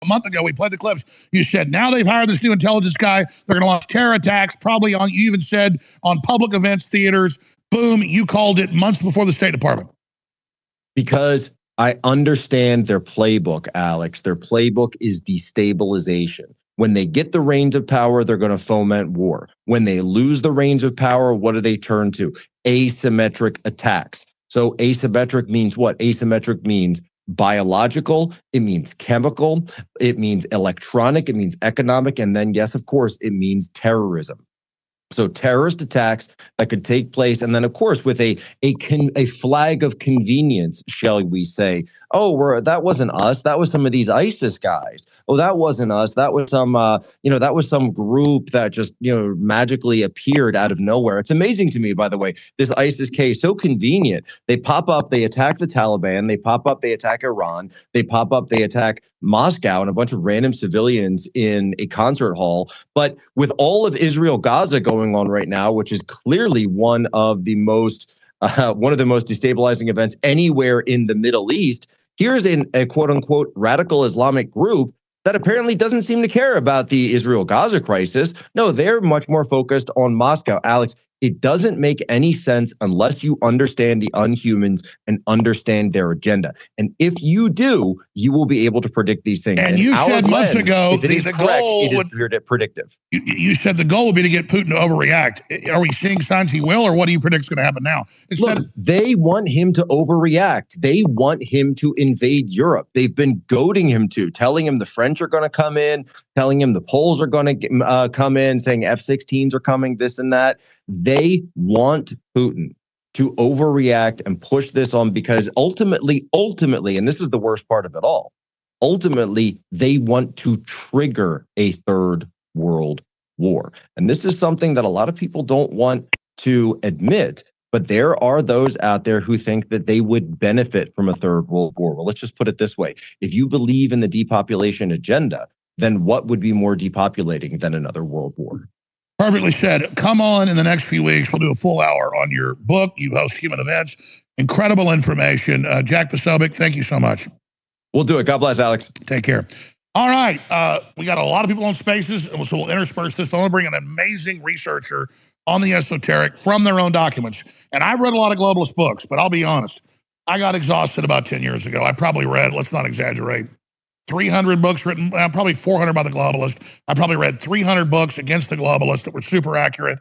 a month ago, we played the clips. You said, now they've hired this new intelligence guy. They're going to launch terror attacks, probably on, you even said, on public events, theaters. Boom, you called it months before the State Department. Because I understand their playbook, Alex. Their playbook is destabilization. When they get the reins of power, they're going to foment war. When they lose the reins of power, what do they turn to? Asymmetric attacks. So asymmetric means what? Asymmetric means biological, it means chemical, it means electronic, it means economic, and then, yes, of course, it means terrorism. So terrorist attacks that could take place, and then of course with a flag of convenience, shall we say? Oh, that wasn't us. That was some of these ISIS guys. Oh, that wasn't us. That was some that was some group that just magically appeared out of nowhere. It's amazing to me, by the way, this ISIS case, so convenient. They pop up, they attack the Taliban. They pop up, they attack Iran. They pop up, they attack Moscow and a bunch of random civilians in a concert hall. But with all of Israel Gaza going on right now, which is clearly one of the most destabilizing events anywhere in the Middle East, here's a quote unquote radical Islamic group that apparently doesn't seem to care about the Israel-Gaza crisis. No, they're much more focused on Moscow. Alex, it doesn't make any sense unless you understand the unhumans and understand their agenda. And if you do, you will be able to predict these things. And you said months ago, the goal would be predictive. You said the goal would be to get Putin to overreact. Are we seeing signs he will, or what do you predict is going to happen now? Look, they want him to overreact. They want him to invade Europe. They've been goading him to, telling him the French are going to come in, telling him the Poles are going to come in, saying F-16s are coming, this and that. They want Putin to overreact and push this on because ultimately, and this is the worst part of it all, ultimately, they want to trigger a third world war. And this is something that a lot of people don't want to admit, but there are those out there who think that they would benefit from a third world war. Well, let's just put it this way. If you believe in the depopulation agenda, then what would be more depopulating than another world war? Perfectly said. Come on in the next few weeks. We'll do a full hour on your book. You host Human Events. Incredible information. Jack Posobiec, thank you so much. We'll do it. God bless, Alex. Take care. All right. We got a lot of people on Spaces, so we'll intersperse this. But I want to bring an amazing researcher on the esoteric from their own documents. And I've read a lot of globalist books, but I'll be honest. I got exhausted about 10 years ago. I probably read, let's not exaggerate, 300 books written, probably 400 by the globalist. I probably read 300 books against the globalists that were super accurate,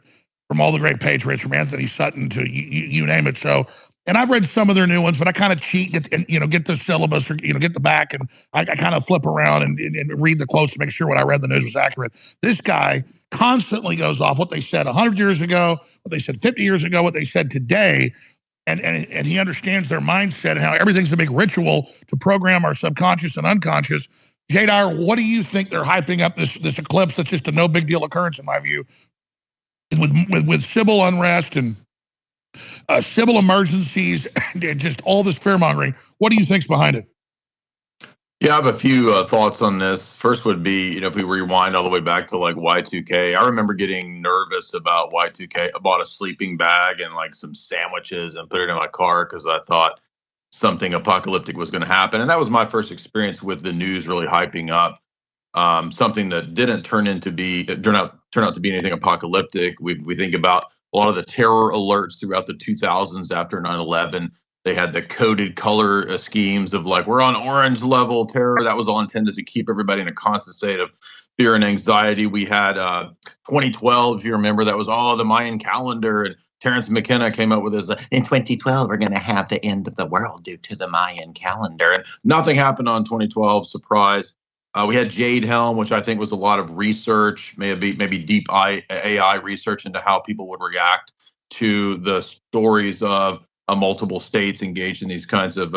from all the great patriots, from Anthony Sutton to you name it. So, and I've read some of their new ones, but I kind of cheat and get the syllabus or get the back, and I kind of flip around and read the quotes to make sure what I read the news was accurate. This guy constantly goes off what they said 100 years ago, what they said 50 years ago, what they said today. And he understands their mindset and how everything's a big ritual to program our subconscious and unconscious. Jay Dyer, what do you think they're hyping up this eclipse that's just a no big deal occurrence in my view, with civil unrest and civil emergencies and just all this fear mongering? What do you think's behind it? Yeah, I have a few thoughts on this. First would be, if we rewind all the way back to like Y2K, I remember getting nervous about Y2K. I bought a sleeping bag and like some sandwiches and put it in my car because I thought something apocalyptic was going to happen. And that was my first experience with the news really hyping up something that didn't turn out to be anything apocalyptic. We think about a lot of the terror alerts throughout the 2000s after 9/11. They had the coded color schemes of like, we're on orange level terror. That was all intended to keep everybody in a constant state of fear and anxiety. We had 2012, if you remember, that was the Mayan calendar. And Terrence McKenna came up with this, in 2012, we're going to have the end of the world due to the Mayan calendar. And nothing happened on 2012, surprise. We had Jade Helm, which I think was a lot of research, maybe deep AI research into how people would react to the stories of multiple states engaged in these kinds of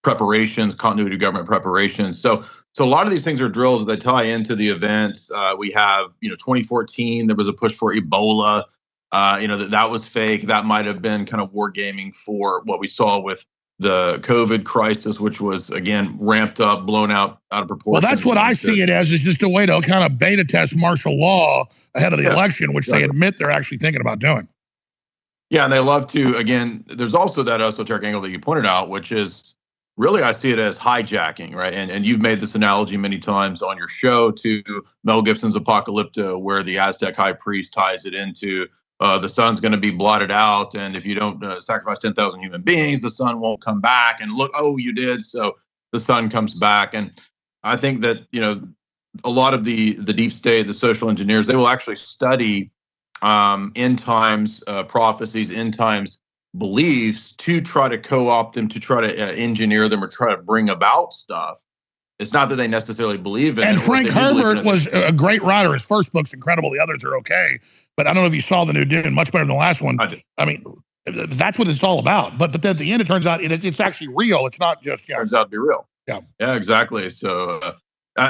preparations, continuity of government preparations. So a lot of these things are drills that tie into the events. We have, 2014, there was a push for Ebola. That was fake. That might have been kind of wargaming for what we saw with the COVID crisis, which was, again, ramped up, blown out of proportion. Well, that's what I see it as, is just a way to kind of beta test martial law ahead of the election, which they admit they're actually thinking about doing. Yeah, and they love to, again, there's also that esoteric angle that you pointed out, which is really I see it as hijacking, right? And you've made this analogy many times on your show to Mel Gibson's Apocalypto, where the Aztec high priest ties it into the sun's going to be blotted out, and if you don't sacrifice 10,000 human beings, the sun won't come back. And look, oh, you did, so the sun comes back. And I think that a lot of the deep state, the social engineers, they will actually study end times prophecies, end times beliefs to try to co-opt them, to try to engineer them, or try to bring about stuff. It's not that they necessarily believe in it. And Frank Herbert was a great writer. His first book's incredible. The others are okay. But I don't know if you saw the new Dune, much better than the last one. I did. I mean, that's what it's all about. But then at the end, it turns out it's actually real. It's not just, turns out to be real. Yeah. Yeah, exactly. So,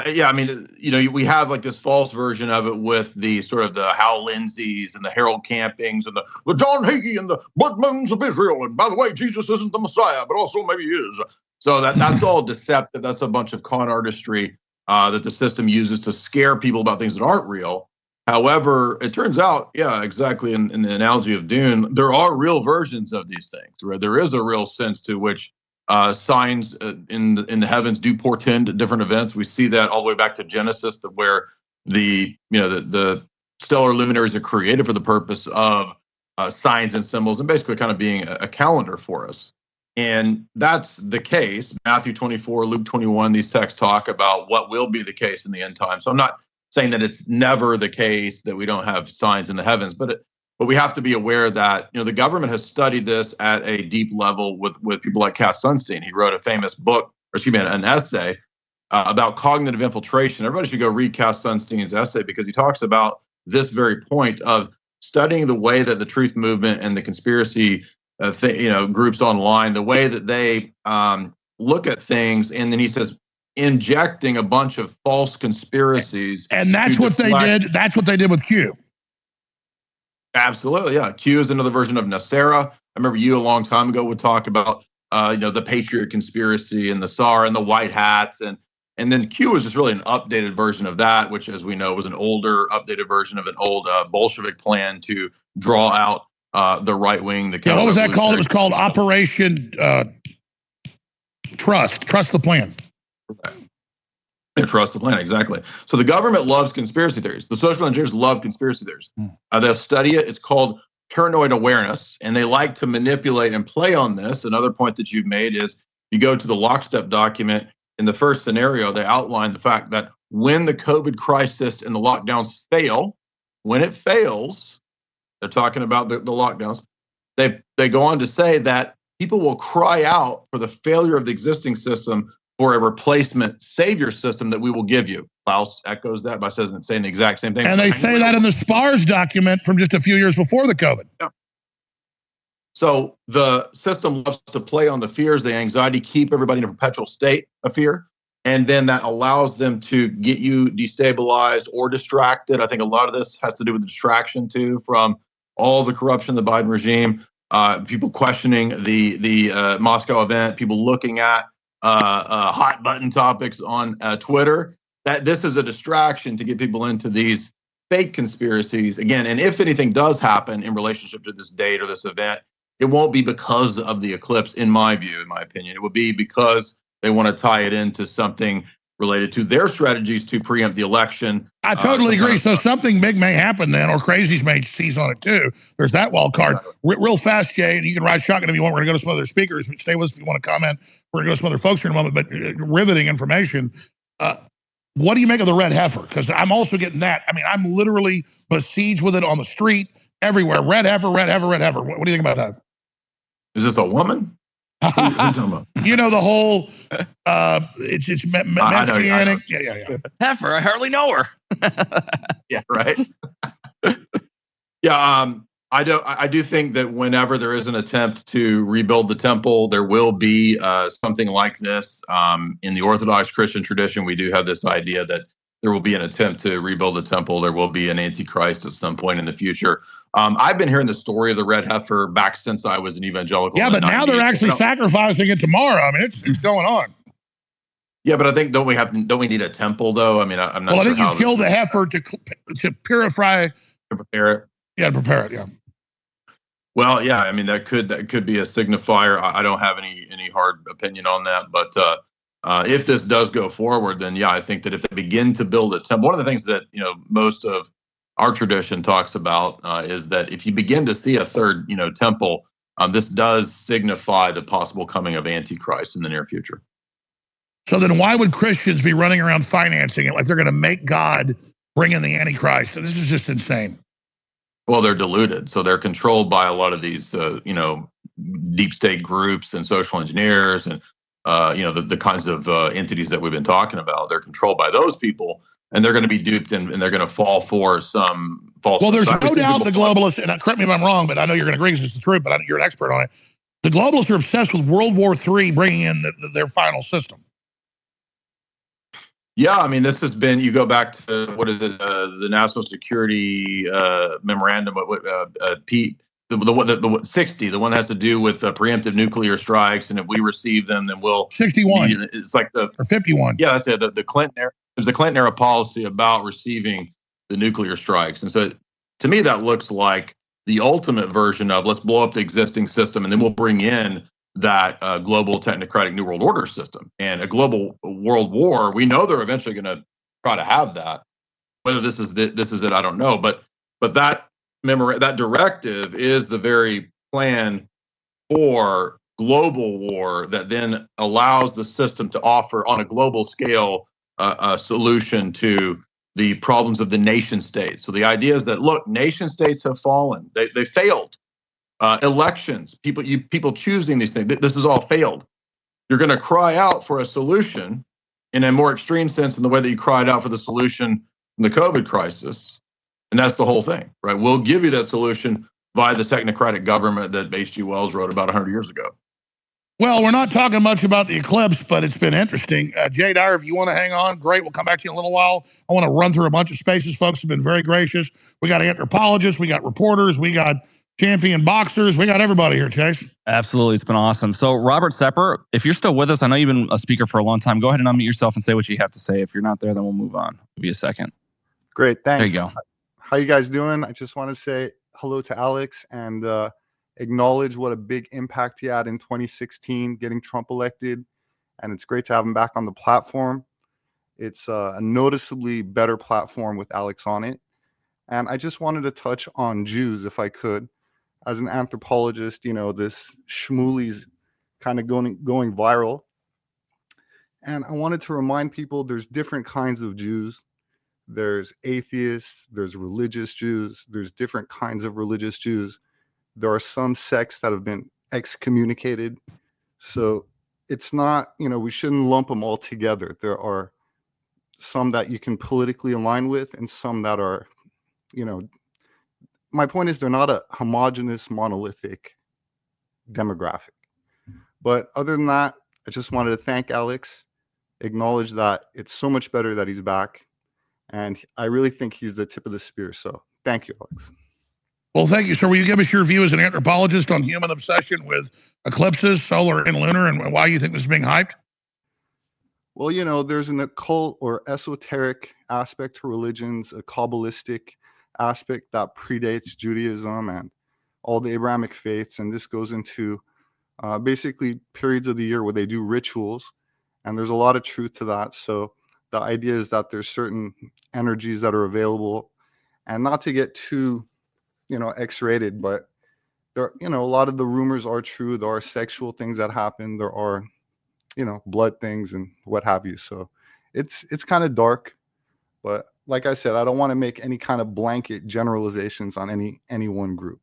yeah, I mean, we have like this false version of it with the sort of the Hal Lindsays and the Harold Campings and the John Hagee and the Bloodmoons of Israel. And by the way, Jesus isn't the Messiah, but also maybe he is. So that's all deceptive. That's a bunch of con artistry that the system uses to scare people about things that aren't real. However, it turns out, yeah, exactly in the analogy of Dune, there are real versions of these things, where there is a real sense to which signs in the heavens do portend different events. We see that all the way back to Genesis, where the stellar luminaries are created for the purpose of signs and symbols, and basically kind of being a calendar for us. And that's the case. Matthew 24, Luke 21, these texts talk about what will be the case in the end time. So I'm not saying that it's never the case that we don't have signs in the heavens, but we have to be aware that the government has studied this at a deep level with people like Cass Sunstein. He wrote a famous book, or excuse me, an essay about cognitive infiltration. Everybody should go read Cass Sunstein's essay, because he talks about this very point of studying the way that the truth movement and the conspiracy groups online, the way that they look at things, and then he says, injecting a bunch of false conspiracies. And that's what they did. That's what they did with Q. Absolutely, yeah. Q is another version of Nasera. I remember you a long time ago would talk about the Patriot conspiracy and the SAR and the white hats, and then Q was just really an updated version of that, which, as we know, was an older, updated version of an old Bolshevik plan to draw out the right wing. What was that called? It was called Operation Trust the Plan. And trust the plan, exactly. So the government loves conspiracy theories. The social engineers love conspiracy theories. They'll study it. It's called paranoid awareness, and they like to manipulate and play on this. Another point that you've made is you go to the lockstep document. In the first scenario, they outline the fact that when the COVID crisis and the lockdowns fail, when it fails, they're talking about the lockdowns. They go on to say that people will cry out for the failure of the existing system for a replacement savior system that we will give you. Klaus echoes that by saying the exact same thing. And they say that in the SPARS document from just a few years before the COVID. Yeah. So the system loves to play on the fears, the anxiety, keep everybody in a perpetual state of fear. And then that allows them to get you destabilized or distracted. I think a lot of this has to do with the distraction too, from all the corruption of the Biden regime, people questioning the Moscow event, people looking at hot button topics on Twitter. That this is a distraction to get people into these fake conspiracies again. And if anything does happen in relationship to this date or this event, it won't be because of the eclipse, in my view, in my opinion. It would be because they want to tie it into something related to their strategies to preempt the election. I totally agree. So something big may happen then, or crazies may seize on it too. There's that wild card. Real fast, Jay, and you can ride shotgun if you want. We're going to go to some other speakers, but stay with us if you want to comment. We're going to go to some other folks here in a moment, but riveting information. What do you make of the red heifer? Because I'm also getting that. I mean, I'm literally besieged with it on the street, everywhere. Red heifer, red heifer, red heifer. What do you think about that? Is this a woman? Who are you talking about? The whole it's messianic. Yeah. Heifer, I hardly know her. Yeah, right. Yeah, I do think that whenever there is an attempt to rebuild the temple, there will be something like this. In the Orthodox Christian tradition, we do have this idea that there will be an attempt to rebuild the temple. There will be an antichrist at some point in the future. I've been hearing the story of the red heifer back since I was an evangelical. Yeah, but now they're actually sacrificing it tomorrow. I mean, it's going on. Yeah, but I think don't we need a temple though? I mean, I'm not. Well, I think you kill the heifer to purify, to prepare it. Yeah, to prepare it. Yeah. Well, yeah, I mean that could be a signifier. I don't have any hard opinion on that, but if this does go forward, then yeah, I think that if they begin to build a temple, one of the things that most of our tradition talks about is that if you begin to see a third temple, this does signify the possible coming of Antichrist in the near future. So then why would Christians be running around financing it like they're going to make God bring in the Antichrist? And this is just insane. Well, they're deluded. So they're controlled by a lot of these, deep state groups and social engineers and, the kinds of entities that we've been talking about. They're controlled by those people, and they're going to be duped and they're going to fall for some false. Well, there's no doubt the globalists, and correct me if I'm wrong, but I know you're going to agree because it's the truth, but you're an expert on it. The globalists are obsessed with World War III bringing in their final system. Yeah, I mean, this has been, you go back to, what is it, the National Security Memorandum, the 60, the one that has to do with preemptive nuclear strikes, and if we receive them, then we'll... 61. It's like or 51. Yeah, that's it, the Clinton era. It was the Clinton era policy about receiving the nuclear strikes. And so, to me, that looks like the ultimate version of let's blow up the existing system, and then we'll bring in that global technocratic new world order system and a global world war. We know they're eventually going to try to have that. Whether this is it, I don't know. But that directive is the very plan for global war that then allows the system to offer on a global scale a solution to the problems of the nation states. So the idea is that, look, nation states have fallen. They failed. Elections, people choosing these things. This has all failed. You're going to cry out for a solution in a more extreme sense in the way that you cried out for the solution in the COVID crisis. And that's the whole thing, right? We'll give you that solution via the technocratic government that H.G. Wells wrote about 100 years ago. Well, we're not talking much about the eclipse, but it's been interesting. Jay Dyer, if you want to hang on, great. We'll come back to you in a little while. I want to run through a bunch of spaces. Folks have been very gracious. We got anthropologists, we got reporters, we got champion boxers. We got everybody here, Chase. Absolutely. It's been awesome. So Robert Sepper, if you're still with us, I know you've been a speaker for a long time. Go ahead and unmute yourself and say what you have to say. If you're not there, then we'll move on. Give you a second. Great. Thanks. There you go. How you guys doing? I just want to say hello to Alex and acknowledge what a big impact he had in 2016, getting Trump elected. And it's great to have him back on the platform. It's a noticeably better platform with Alex on it. And I just wanted to touch on Jews, if I could. As an anthropologist, this schmooley's kind of going viral. And I wanted to remind people there's different kinds of Jews. There's atheists, there's religious Jews, there's different kinds of religious Jews. There are some sects that have been excommunicated. So it's not, we shouldn't lump them all together. There are some that you can politically align with and some that are, my point is they're not a homogenous, monolithic demographic. But other than that, I just wanted to thank Alex, acknowledge that it's so much better that he's back. And I really think he's the tip of the spear. So thank you, Alex. Well, thank you, sir. Will you give us your view as an anthropologist on human obsession with eclipses, solar and lunar, and why you think this is being hyped? Well, there's an occult or esoteric aspect to religions, a Kabbalistic aspect that predates Judaism and all the Abrahamic faiths. And this goes into basically periods of the year where they do rituals. And there's a lot of truth to that. So the idea is that there's certain energies that are available, and not to get too, X-rated, but there, a lot of the rumors are true. There are sexual things that happen. There are, blood things and what have you. So it's kind of dark, but like I said, I don't want to make any kind of blanket generalizations on any one group.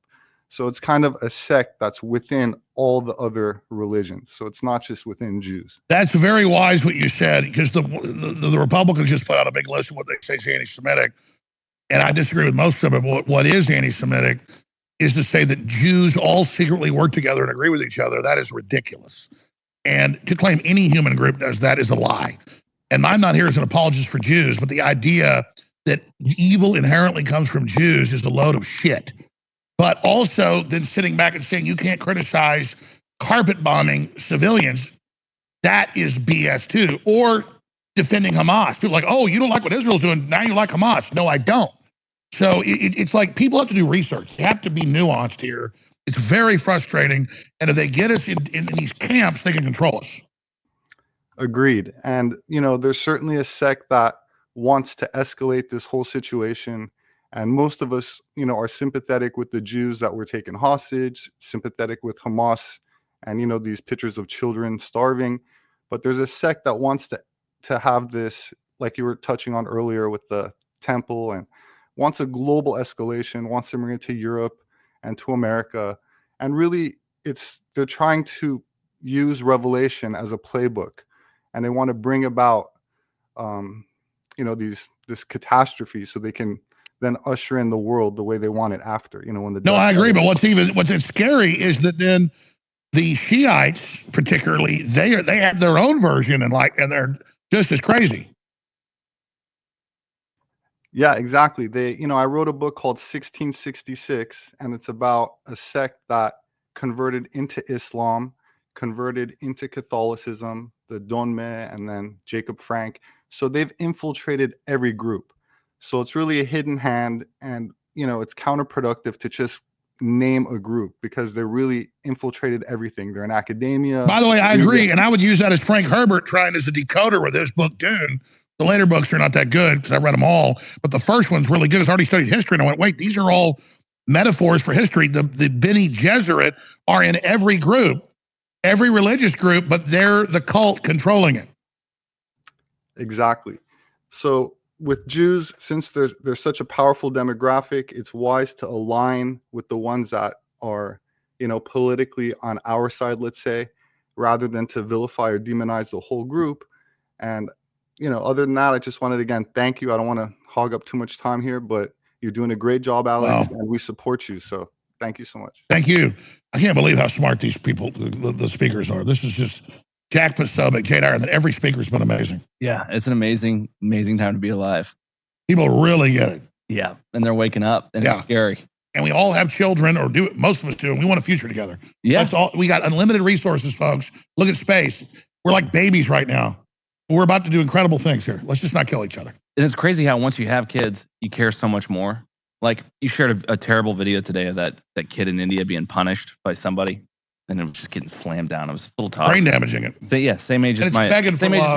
So it's kind of a sect that's within all the other religions. So it's not just within Jews. That's very wise what you said, because the Republicans just put out a big list of what they say is anti-Semitic. And I disagree with most of it. What is anti-Semitic is to say that Jews all secretly work together and agree with each other. That is ridiculous. And to claim any human group does that is a lie. And I'm not here as an apologist for Jews, but the idea that evil inherently comes from Jews is a load of shit. But also then sitting back and saying you can't criticize carpet bombing civilians, that is BS too. Or defending Hamas. People are like, oh, you don't like what Israel's doing, now you like Hamas. No, I don't. So it's like people have to do research. You have to be nuanced here. It's very frustrating. And if they get us in these camps, they can control us. Agreed. And, you know, there's certainly a sect that wants to escalate this whole situation. And most of us, you know, are sympathetic with the Jews that were taken hostage, sympathetic with Hamas and, you know, these pictures of children starving. But there's a sect that wants to have this, like you were touching on earlier with the temple, and wants a global escalation, wants to bring it to Europe and to America. And really, they're trying to use Revelation as a playbook. And they want to bring about, you know, this catastrophe, so they can then usher in the world the way they want it after. You know, when the no, I agree. But what's scary is that then the Shiites, particularly, they have their own version, and they're just as crazy. Yeah, exactly. I wrote a book called 1666, and it's about a sect that converted into Islam, converted into Catholicism, the Donme, and then Jacob Frank. So they've infiltrated every group. So it's really a hidden hand, and, you know, it's counterproductive to just name a group, because they're really infiltrated everything. They're in academia. By the way, I agree. And I would use that as Frank Herbert trying as a decoder with his book, Dune. The later books are not that good because I read them all. But the first one's really good. I already studied history, and I went, wait, these are all metaphors for history. The Bene Gesserit are in every group, every religious group, but they're the cult controlling it. Exactly. So with Jews, since there's such a powerful demographic, it's wise to align with the ones that are, you know, politically on our side, let's say, rather than to vilify or demonize the whole group. And, you know, other than that, I just wanted to, again, thank you. I don't want to hog up too much time here, but you're doing a great job, Alex, and we support you. So thank you so much. Thank you. I can't believe how smart these people, the speakers are. This is just Jack Posobiec, Jade Iron, that every speaker's been amazing. Yeah, it's an amazing, amazing time to be alive. People really get it. Yeah, and they're waking up, and it's scary. And we all have children, or most of us do, and we want a future together. Yeah. That's all. We got unlimited resources, folks. Look at space. We're like babies right now. We're about to do incredible things here. Let's just not kill each other. And it's crazy how once you have kids, you care so much more. Like, you shared a terrible video today of that kid in India being punished by somebody, and it was just getting slammed down. It was a little tough. Brain damaging it. So, yeah, same age as my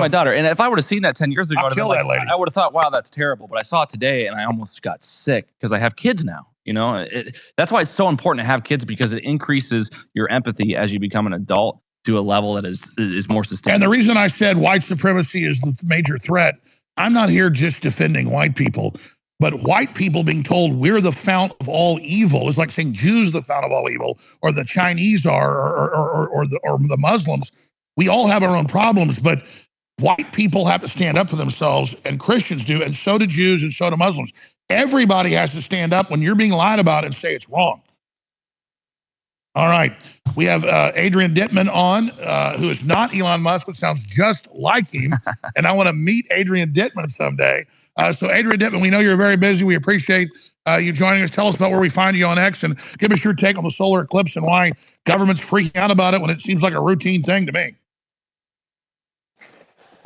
daughter. And if I would have seen that 10 years ago, I would have thought, wow, that's terrible. But I saw it today, and I almost got sick because I have kids now. You know, that's why it's so important to have kids, because it increases your empathy as you become an adult to a level that is more sustainable. And the reason I said white supremacy is the major threat, I'm not here just defending white people, but white people being told we're the fount of all evil is like saying Jews are the fount of all evil, or the Chinese are, or the Muslims. We all have our own problems, but white people have to stand up for themselves, and Christians do, and so do Jews, and so do Muslims. Everybody has to stand up when you're being lied about and say it's wrong. All right. We have Adrian Dittman on, who is not Elon Musk, but sounds just like him. And I want to meet Adrian Dittman someday. So Adrian Dittman, we know you're very busy. We appreciate you joining us. Tell us about where we find you on X, and give us your take on the solar eclipse and why government's freaking out about it when it seems like a routine thing to me.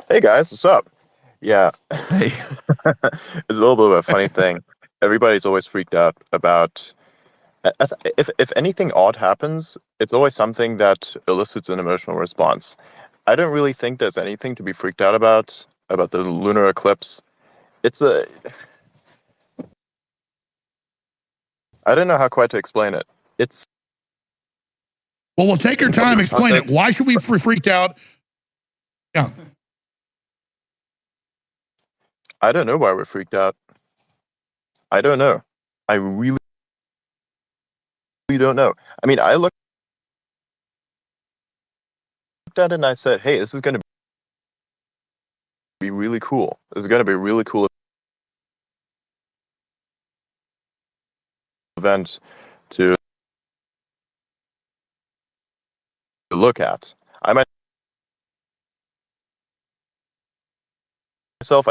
Hey guys, what's up? Yeah, hey. It's a little bit of a funny thing. Everybody's always freaked out about, if anything odd happens, it's always something that elicits an emotional response. I don't really think there's anything to be freaked out about the lunar eclipse. I don't know how quite to explain it. Well, we'll take your time, explain it. Why should we be freaked out? Yeah. I don't know why we're freaked out. I don't know. I really don't know. I mean, I looked at it and I said, hey, this is going to be really cool. This is going to be a really cool event to look at. I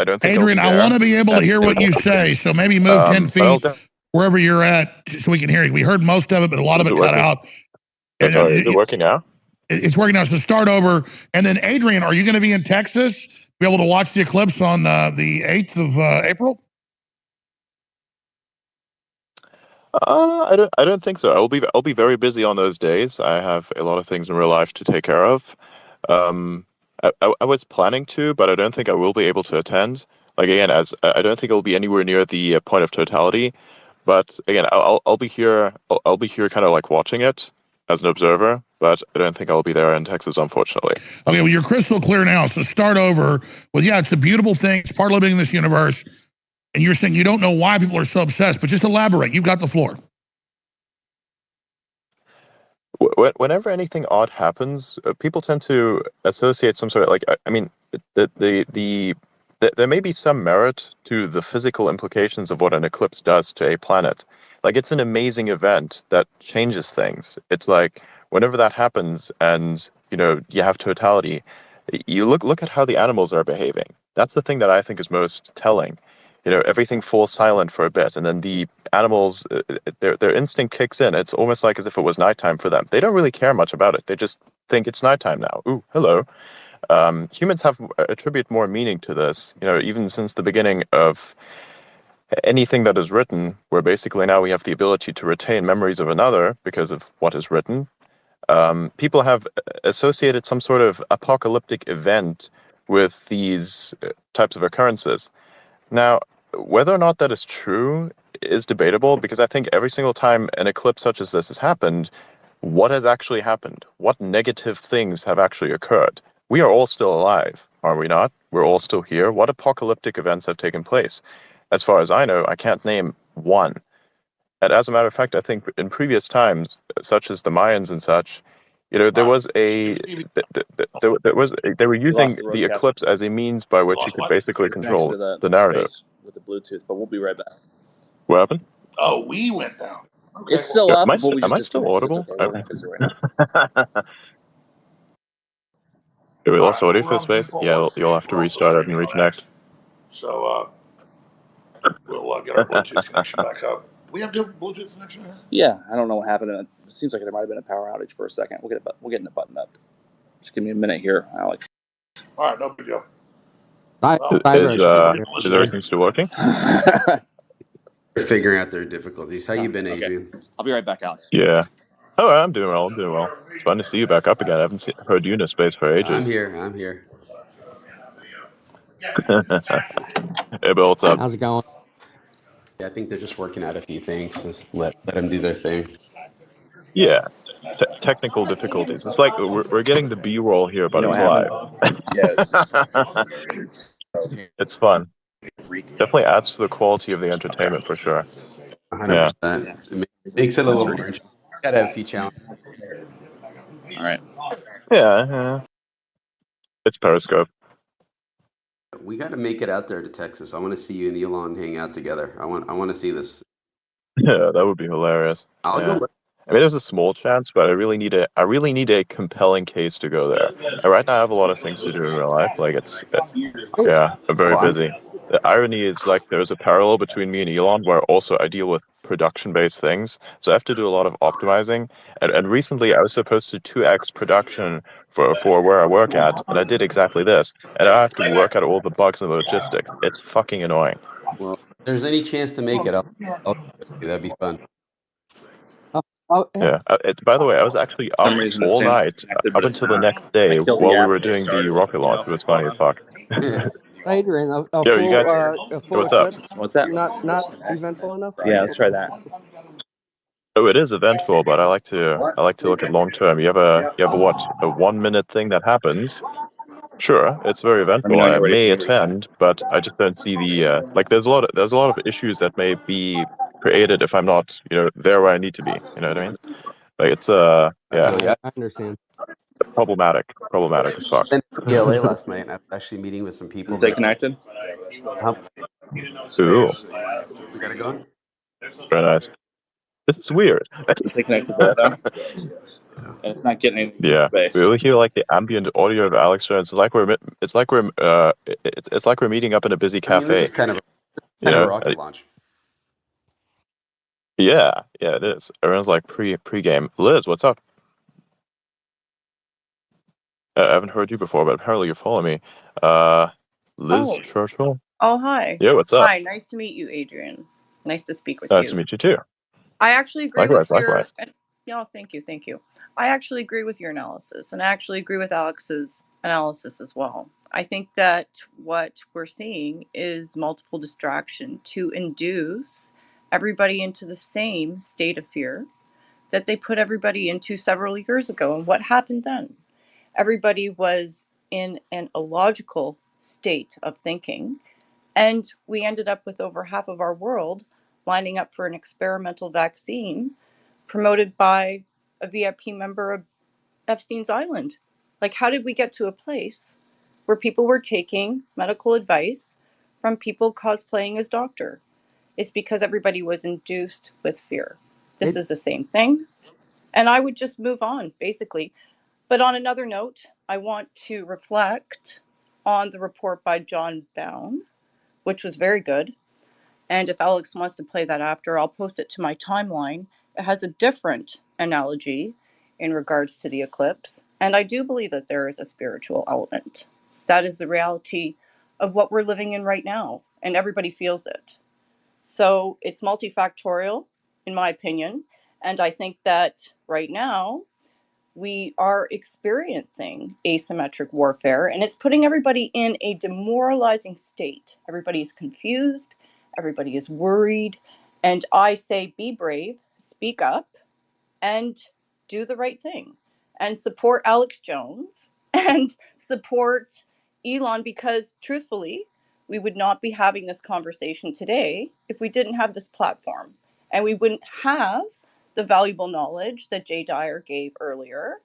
don't think Adrian, I want to be able to hear what you say, so maybe move 10 feet wherever you're at so we can hear you. We heard most of it, but a lot of it cut out. Sorry, is it working now? It's working now, so start over. And then, Adrian, are you going to be in Texas, be able to watch the eclipse on the 8th of April? I don't think so. I'll be very busy on those days. I have a lot of things in real life to take care of. I was planning to, but I don't think I will be able to attend. Like again, as I don't think it'll be anywhere near the point of totality. But again, I'll be here. I'll be here, kind of like watching it as an observer. But I don't think I'll be there in Texas, unfortunately. Okay, well, you're crystal clear now. So start over with, yeah, it's a beautiful thing. It's part of living in this universe. And you're saying you don't know why people are so obsessed, but just elaborate. You've got the floor. Whenever anything odd happens, people tend to associate some sort of, like, I mean, there may be some merit to the physical implications of what an eclipse does to a planet. Like, it's an amazing event that changes things. It's like whenever that happens, and you have totality, you look at how the animals are behaving. That's the thing that I think is most telling. Everything falls silent for a bit, and then the animals, their instinct kicks in. It's almost like as if it was nighttime for them. They don't really care much about it. They just think it's nighttime now. Ooh, hello. Humans attribute more meaning to this, even since the beginning of anything that is written, where basically now we have the ability to retain memories of another because of what is written. People have associated some sort of apocalyptic event with these types of occurrences. Now, whether or not that is true is debatable, because I think every single time an eclipse such as this has happened, what has actually happened? What negative things have actually occurred? We are all still alive, are we not? We're all still here. What apocalyptic events have taken place? As far as I know, I can't name one. And as a matter of fact, I think in previous times, such as the Mayans and such, there was they were using the eclipse as a means by which you could basically control the narrative. With the Bluetooth, but we'll be right back. What happened? Oh, we went down. Okay. It's still up. Am I still audible? Okay. We lost audio for space? Yeah, you'll have to restart it and reconnect. So we'll get our Bluetooth connection back up. We have good Bluetooth connection here? Yeah, I don't know what happened. It seems like there might have been a power outage for a second. We'll get it buttoned up. Just give me a minute here, Alex. All right, no big deal. Is everything still working? They're figuring out their difficulties. How you been, Adrian? I'll be right back, Alex. Yeah. Oh, I'm doing well. It's fun to see you back up again. I haven't heard you in a space for ages. I'm here. Hey, Bill, what's up? How's it going? Yeah, I think they're just working out a few things. Just let them do their thing. Yeah. Technical difficulties. It's like we're getting the B-roll here, but it's live. It's fun. Definitely adds to the quality of the entertainment for sure. 100%. Yeah. It makes it a little more interesting. Gotta have a few challenges. All right. Yeah. It's Periscope. We got to make it out there to Texas. I want to see you and Elon hang out together. I want to see this. Yeah, that would be hilarious. I'll go. I mean, there's a small chance, but I really need a compelling case to go there. And right now, I have a lot of things to do in real life. Like I'm very busy. The irony is, like, there's a parallel between me and Elon, where also I deal with production-based things. So I have to do a lot of optimizing. And recently, I was supposed to 2x production for where I work at, and I did exactly this. And I have to work out all the bugs and logistics. It's fucking annoying. Well, if there's any chance to make it, that'd be fun. Yeah. By the way, I was actually up all night up until the next day while we were doing the rocket launch. It was funny as fuck. Adrian, a full what's up? eclipse? What's that? You're not eventful enough? Yeah, let's try that. Oh, it is eventful, but I like to look at long term. You have a 1 minute thing that happens. Sure, it's very eventful. I may attend, but I just don't see the There's a lot of issues that may be created if I'm not there where I need to be. You know what I mean? Like it's I understand. Problematic as fuck. I went to LA last night, and I was actually meeting with some people. Stay connected. Cool. We got it going. Very nice. This is weird. Stay connected there, though. And it's not getting any space. We really hear like the ambient audio of Alex. It's like we're meeting up in a busy cafe. This is kind of a rocket launch. Yeah, it is. Everyone's like pre-game. Liz, what's up? I haven't heard you before, but apparently you follow me. Liz Churchill? Oh, hi. Yeah, what's up? Hi, nice to meet you, Adrian. Nice to speak with you. Nice to meet you too. I actually agree with Likewise. Thank you. I actually agree with your analysis, and I actually agree with Alex's analysis as well. I think that what we're seeing is multiple distraction to induce everybody into the same state of fear that they put everybody into several years ago. And what happened then? Everybody was in an illogical state of thinking, and we ended up with over half of our world lining up for an experimental vaccine promoted by a VIP member of Epstein's Island. Like, how did we get to a place where people were taking medical advice from people cosplaying as doctor? It's because everybody was induced with fear. This is the same thing. And I would just move on, basically. But on another note, I want to reflect on the report by John Bown, which was very good. And if Alex wants to play that after, I'll post it to my timeline. It has a different analogy in regards to the eclipse. And I do believe that there is a spiritual element. That is the reality of what we're living in right now. And everybody feels it. So it's multifactorial, in my opinion. And I think that right now, we are experiencing asymmetric warfare, and it's putting everybody in a demoralizing state. Everybody is confused, everybody is worried, and I say be brave, speak up, and do the right thing, and support Alex Jones, and support Elon, because truthfully, we would not be having this conversation today if we didn't have this platform, and we wouldn't have the valuable knowledge that Jay Dyer gave earlier,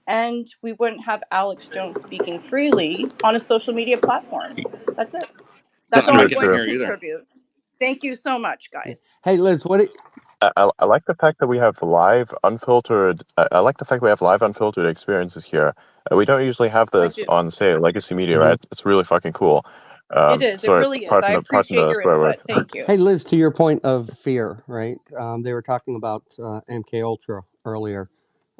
and we wouldn't have Alex Jones speaking freely on a social media platform. That's it. That's all I'm going to contribute. Thank you so much, guys. Hey, Liz, I like the fact that we have live unfiltered. I like the fact we have live unfiltered experiences here. We don't usually have this on, say, legacy media, right? It's really fucking cool. It is. It really is. I appreciate your input. Thank you. Hey, Liz, to your point of fear, right? They were talking about MK Ultra earlier.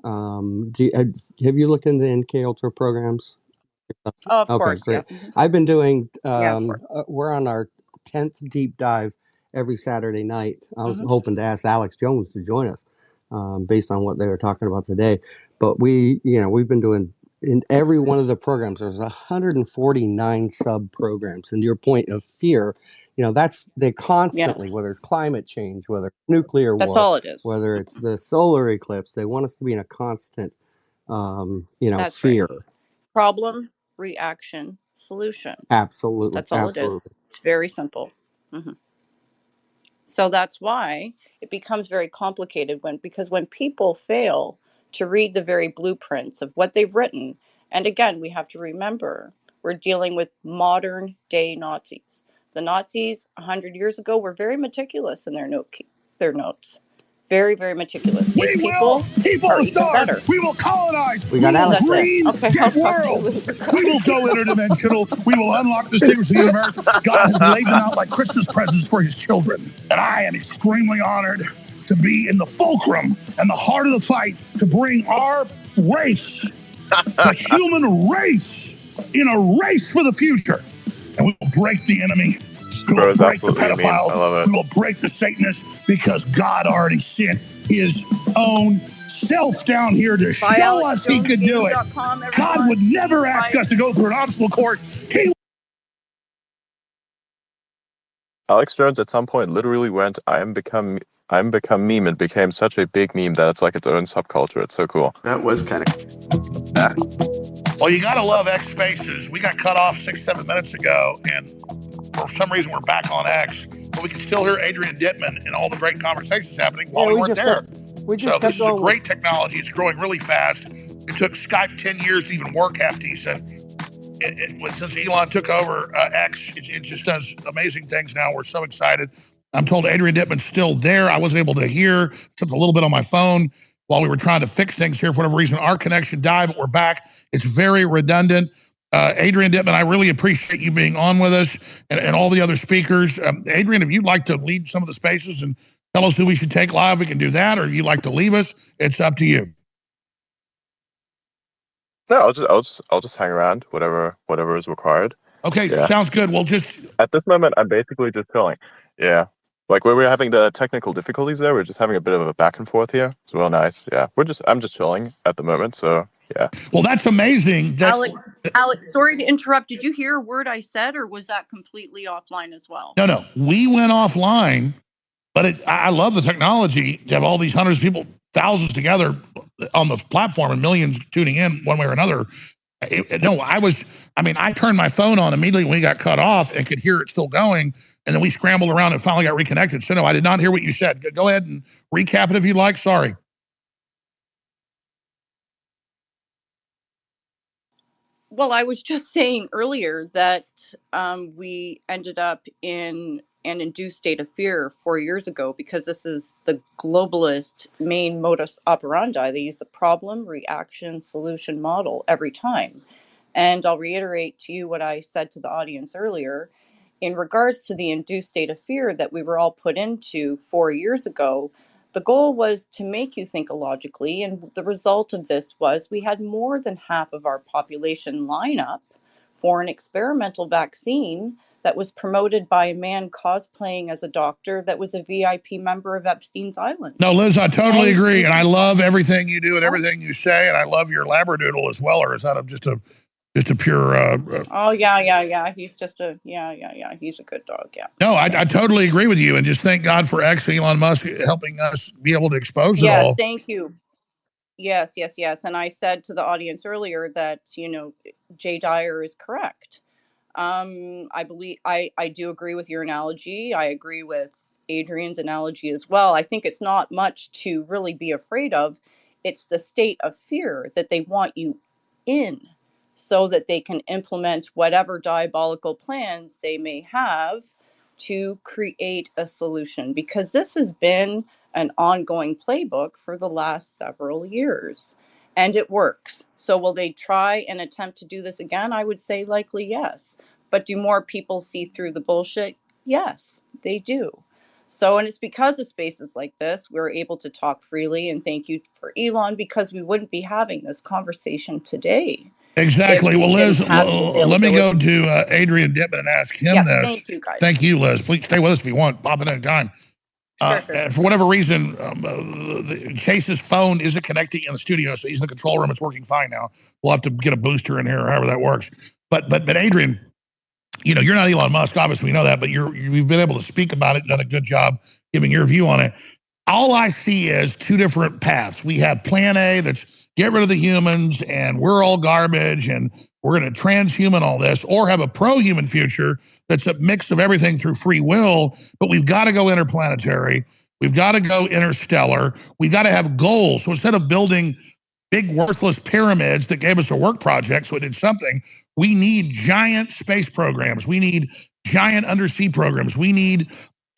Have you looked into the MK Ultra programs? Oh, of course. Great. Yeah. I've been doing. We're on our 10th deep dive every Saturday night. I was hoping to ask Alex Jones to join us, based on what they were talking about today. But we've been doing. In every one of the programs, there's 149 sub programs. And your point of fear, they constantly, whether it's climate change, whether it's nuclear war, that's all it is. Whether it's the solar eclipse, they want us to be in a constant, that's fear. Right. Problem, reaction, solution. Absolutely. That's all it is. It's very simple. So that's why it becomes very complicated because when people fail to read the very blueprints of what they've written, and again, we have to remember, we're dealing with modern day Nazis. The Nazis 100 years ago were very meticulous in their notes. Very, very meticulous. These people are even better. We will colonize. We got Alex. Green worlds. We will go interdimensional. We will unlock the secrets of the universe. God has laid them out like Christmas presents for his children. And I am extremely honored to be in the fulcrum and the heart of the fight to bring our race, the human race, in a race for the future. And we will break the enemy. We will break the pedophiles. We will break the Satanists, because God already sent his own self down here to show us he could do it. God would never ask us to go through an obstacle course. Alex Jones at some point literally went, I'm become meme. It became such a big meme that it's like its own subculture. It's so cool. That was kind of... Well, you got to love X Spaces. We got cut off 6-7 minutes ago, and for some reason we're back on X, but we can still hear Adrian Dittman and all the great conversations happening while we weren't there. So this is a great technology. It's growing really fast. It took Skype 10 years to even work half decent. Since Elon took over X, it just does amazing things now. We're so excited. I'm told Adrian Dittman's still there. I wasn't able to hear, except a little bit on my phone while we were trying to fix things here. For whatever reason, our connection died, but we're back. It's very redundant. Adrian Dittman, I really appreciate you being on with us, and all the other speakers. Adrian, if you'd like to lead some of the spaces and tell us who we should take live, we can do that. Or if you'd like to leave us, it's up to you. No, I'll just hang around, whatever is required. Okay, sounds good. We'll just at this moment, I'm basically just chilling. Yeah. Like where we're having the technical difficulties there, we're just having a bit of a back and forth here. It's real nice. Yeah, I'm just chilling at the moment. So yeah. Well, that's amazing. Alex, sorry to interrupt. Did you hear a word I said, or was that completely offline as well? No. We went offline, but I love the technology to have all these hundreds of people, thousands together on the platform and millions tuning in one way or another. I turned my phone on immediately when we got cut off and could hear it still going. And then we scrambled around and finally got reconnected. So no, I did not hear what you said. Go ahead and recap it if you'd like. Sorry. Well, I was just saying earlier that we ended up in an induced state of fear 4 years ago because this is the globalist main modus operandi. They use the problem, reaction, solution model every time. And I'll reiterate to you what I said to the audience earlier. In regards to the induced state of fear that we were all put into 4 years ago, the goal was to make you think illogically, and the result of this was we had more than half of our population line up for an experimental vaccine that was promoted by a man cosplaying as a doctor that was a VIP member of Epstein's Island. No, Liz, I totally agree, and I love everything you do and everything you say, and I love your labradoodle as well. Or is that just a pure? Oh yeah. He's just a He's a good dog. Yeah. No, I totally agree with you, and just thank God for Elon Musk helping us be able to expose it all. Yes, thank you. Yes. And I said to the audience earlier that Jay Dyer is correct. I believe I do agree with your analogy. I agree with Adrian's analogy as well. I think it's not much to really be afraid of. It's the state of fear that they want you in so that they can implement whatever diabolical plans they may have to create a solution, because this has been an ongoing playbook for the last several years. And it works. So will they try and attempt to do this again? I would say likely yes. But do more people see through the bullshit? Yes, they do. So, and it's because of spaces like this, we're able to talk freely. And thank you for Elon, because we wouldn't be having this conversation today. Exactly. Well, Liz, let me go to Adrian Dittman and ask him this. Thank you, guys. Thank you, Liz. Please stay with us if you want. Pop in any time. Sure. For whatever reason, Chase's phone isn't connecting in the studio, so he's in the control room. It's working fine now. We'll have to get a booster in here, or however that works. But Adrian, you're not Elon Musk, obviously we know that, but you've been able to speak about it, done a good job giving your view on it. All I see is two different paths. We have Plan A, that's get rid of the humans, and we're all garbage, and we're going to transhuman all this, or have a pro-human future that's a mix of everything through free will, but we've got to go interplanetary. We've got to go interstellar. We've got to have goals. So instead of building big worthless pyramids that gave us a work project so it did something, we need giant space programs. We need giant undersea programs. We need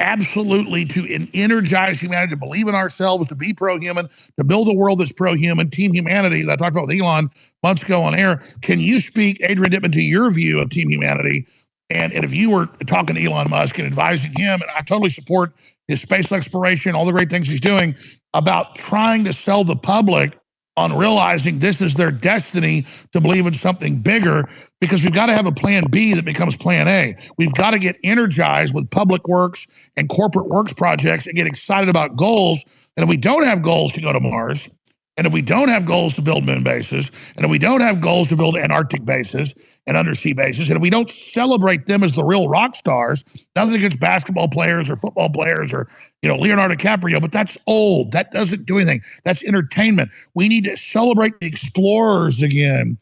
absolutely to energize humanity, to believe in ourselves, to be pro-human, to build a world that's pro-human, team humanity that I talked about with Elon months ago on air. Can you speak, Adrian Dittman, to your view of team humanity? And if you were talking to Elon Musk and advising him, and I totally support his space exploration, all the great things he's doing, about trying to sell the public on realizing this is their destiny to believe in something bigger, because we've got to have a plan B that becomes plan A. We've got to get energized with public works and corporate works projects and get excited about goals. And if we don't have goals to go to Mars, and if we don't have goals to build moon bases, and if we don't have goals to build Antarctic bases and undersea bases, and if we don't celebrate them as the real rock stars, nothing against basketball players or football players or Leonardo DiCaprio, but that's old. That doesn't do anything. That's entertainment. We need to celebrate the explorers again,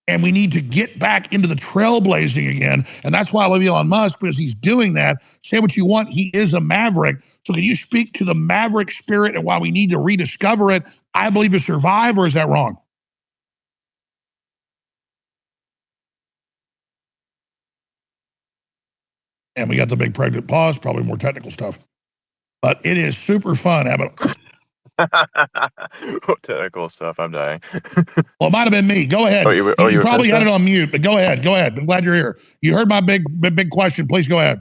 and we need to get back into the trailblazing again. And that's why I love Elon Musk, because he's doing that. Say what you want, he is a maverick. So can you speak to the maverick spirit and why we need to rediscover it, I believe, to survive, or is that wrong? And we got the big pregnant pause, probably more technical stuff. But it is super fun having technical stuff. I'm dying. Well, it might have been me. Go ahead. You probably had it on mute, but go ahead. Go ahead. I'm glad you're here. You heard my big question. Please go ahead.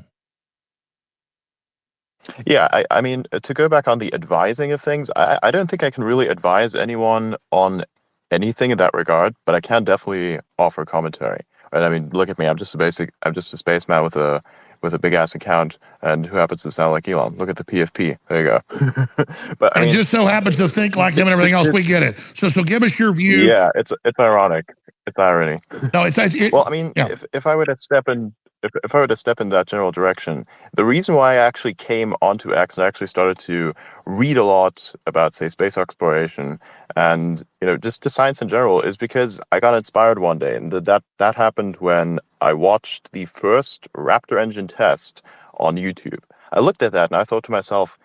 Yeah, I mean, to go back on the advising of things, I don't think I can really advise anyone on anything in that regard, but I can definitely offer commentary. Right? I mean, look at me. I'm just a spaceman with a with a big ass account and who happens to sound like Elon. Look at the PFP. There you go. But I mean, just so happens to think like him and everything else. We get it. So give us your view. Yeah, it's ironic. It's irony. No, well, I mean, yeah. if I were to step in, if I were to step in that general direction, the reason why I actually came onto X and actually started to read a lot about, say, space exploration and just science in general is because I got inspired one day, and that happened when I watched the first Raptor engine test on YouTube. I looked at that and I thought to myself,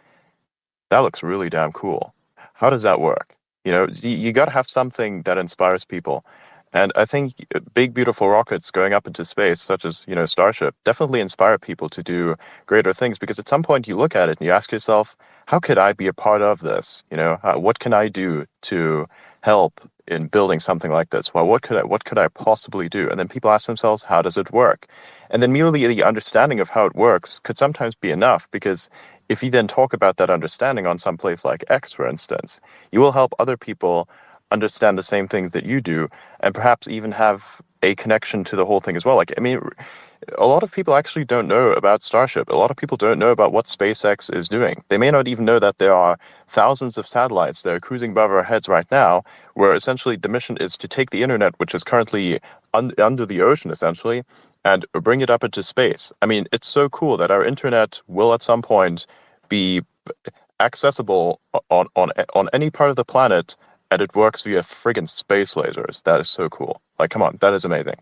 that looks really damn cool. How does that work? You got to have something that inspires people. And I think big, beautiful rockets going up into space, such as, Starship, definitely inspire people to do greater things, because at some point you look at it and you ask yourself, how could I be a part of this? What can I do to help in building something like this? Well, what could I possibly do? And then people ask themselves, how does it work? And then merely the understanding of how it works could sometimes be enough, because if you then talk about that understanding on some place like X, for instance, you will help other people understand the same things that you do, and perhaps even have a connection to the whole thing as well. Like, I mean, a lot of people actually don't know about Starship. A lot of people don't know about what SpaceX is doing. They may not even know that there are thousands of satellites that are cruising above our heads right now, where essentially the mission is to take the internet, which is currently under the ocean, essentially, and bring it up into space. I mean, it's so cool that our internet will at some point be accessible on any part of the planet, and it works via friggin' space lasers. That is so cool. Like, come on, that is amazing.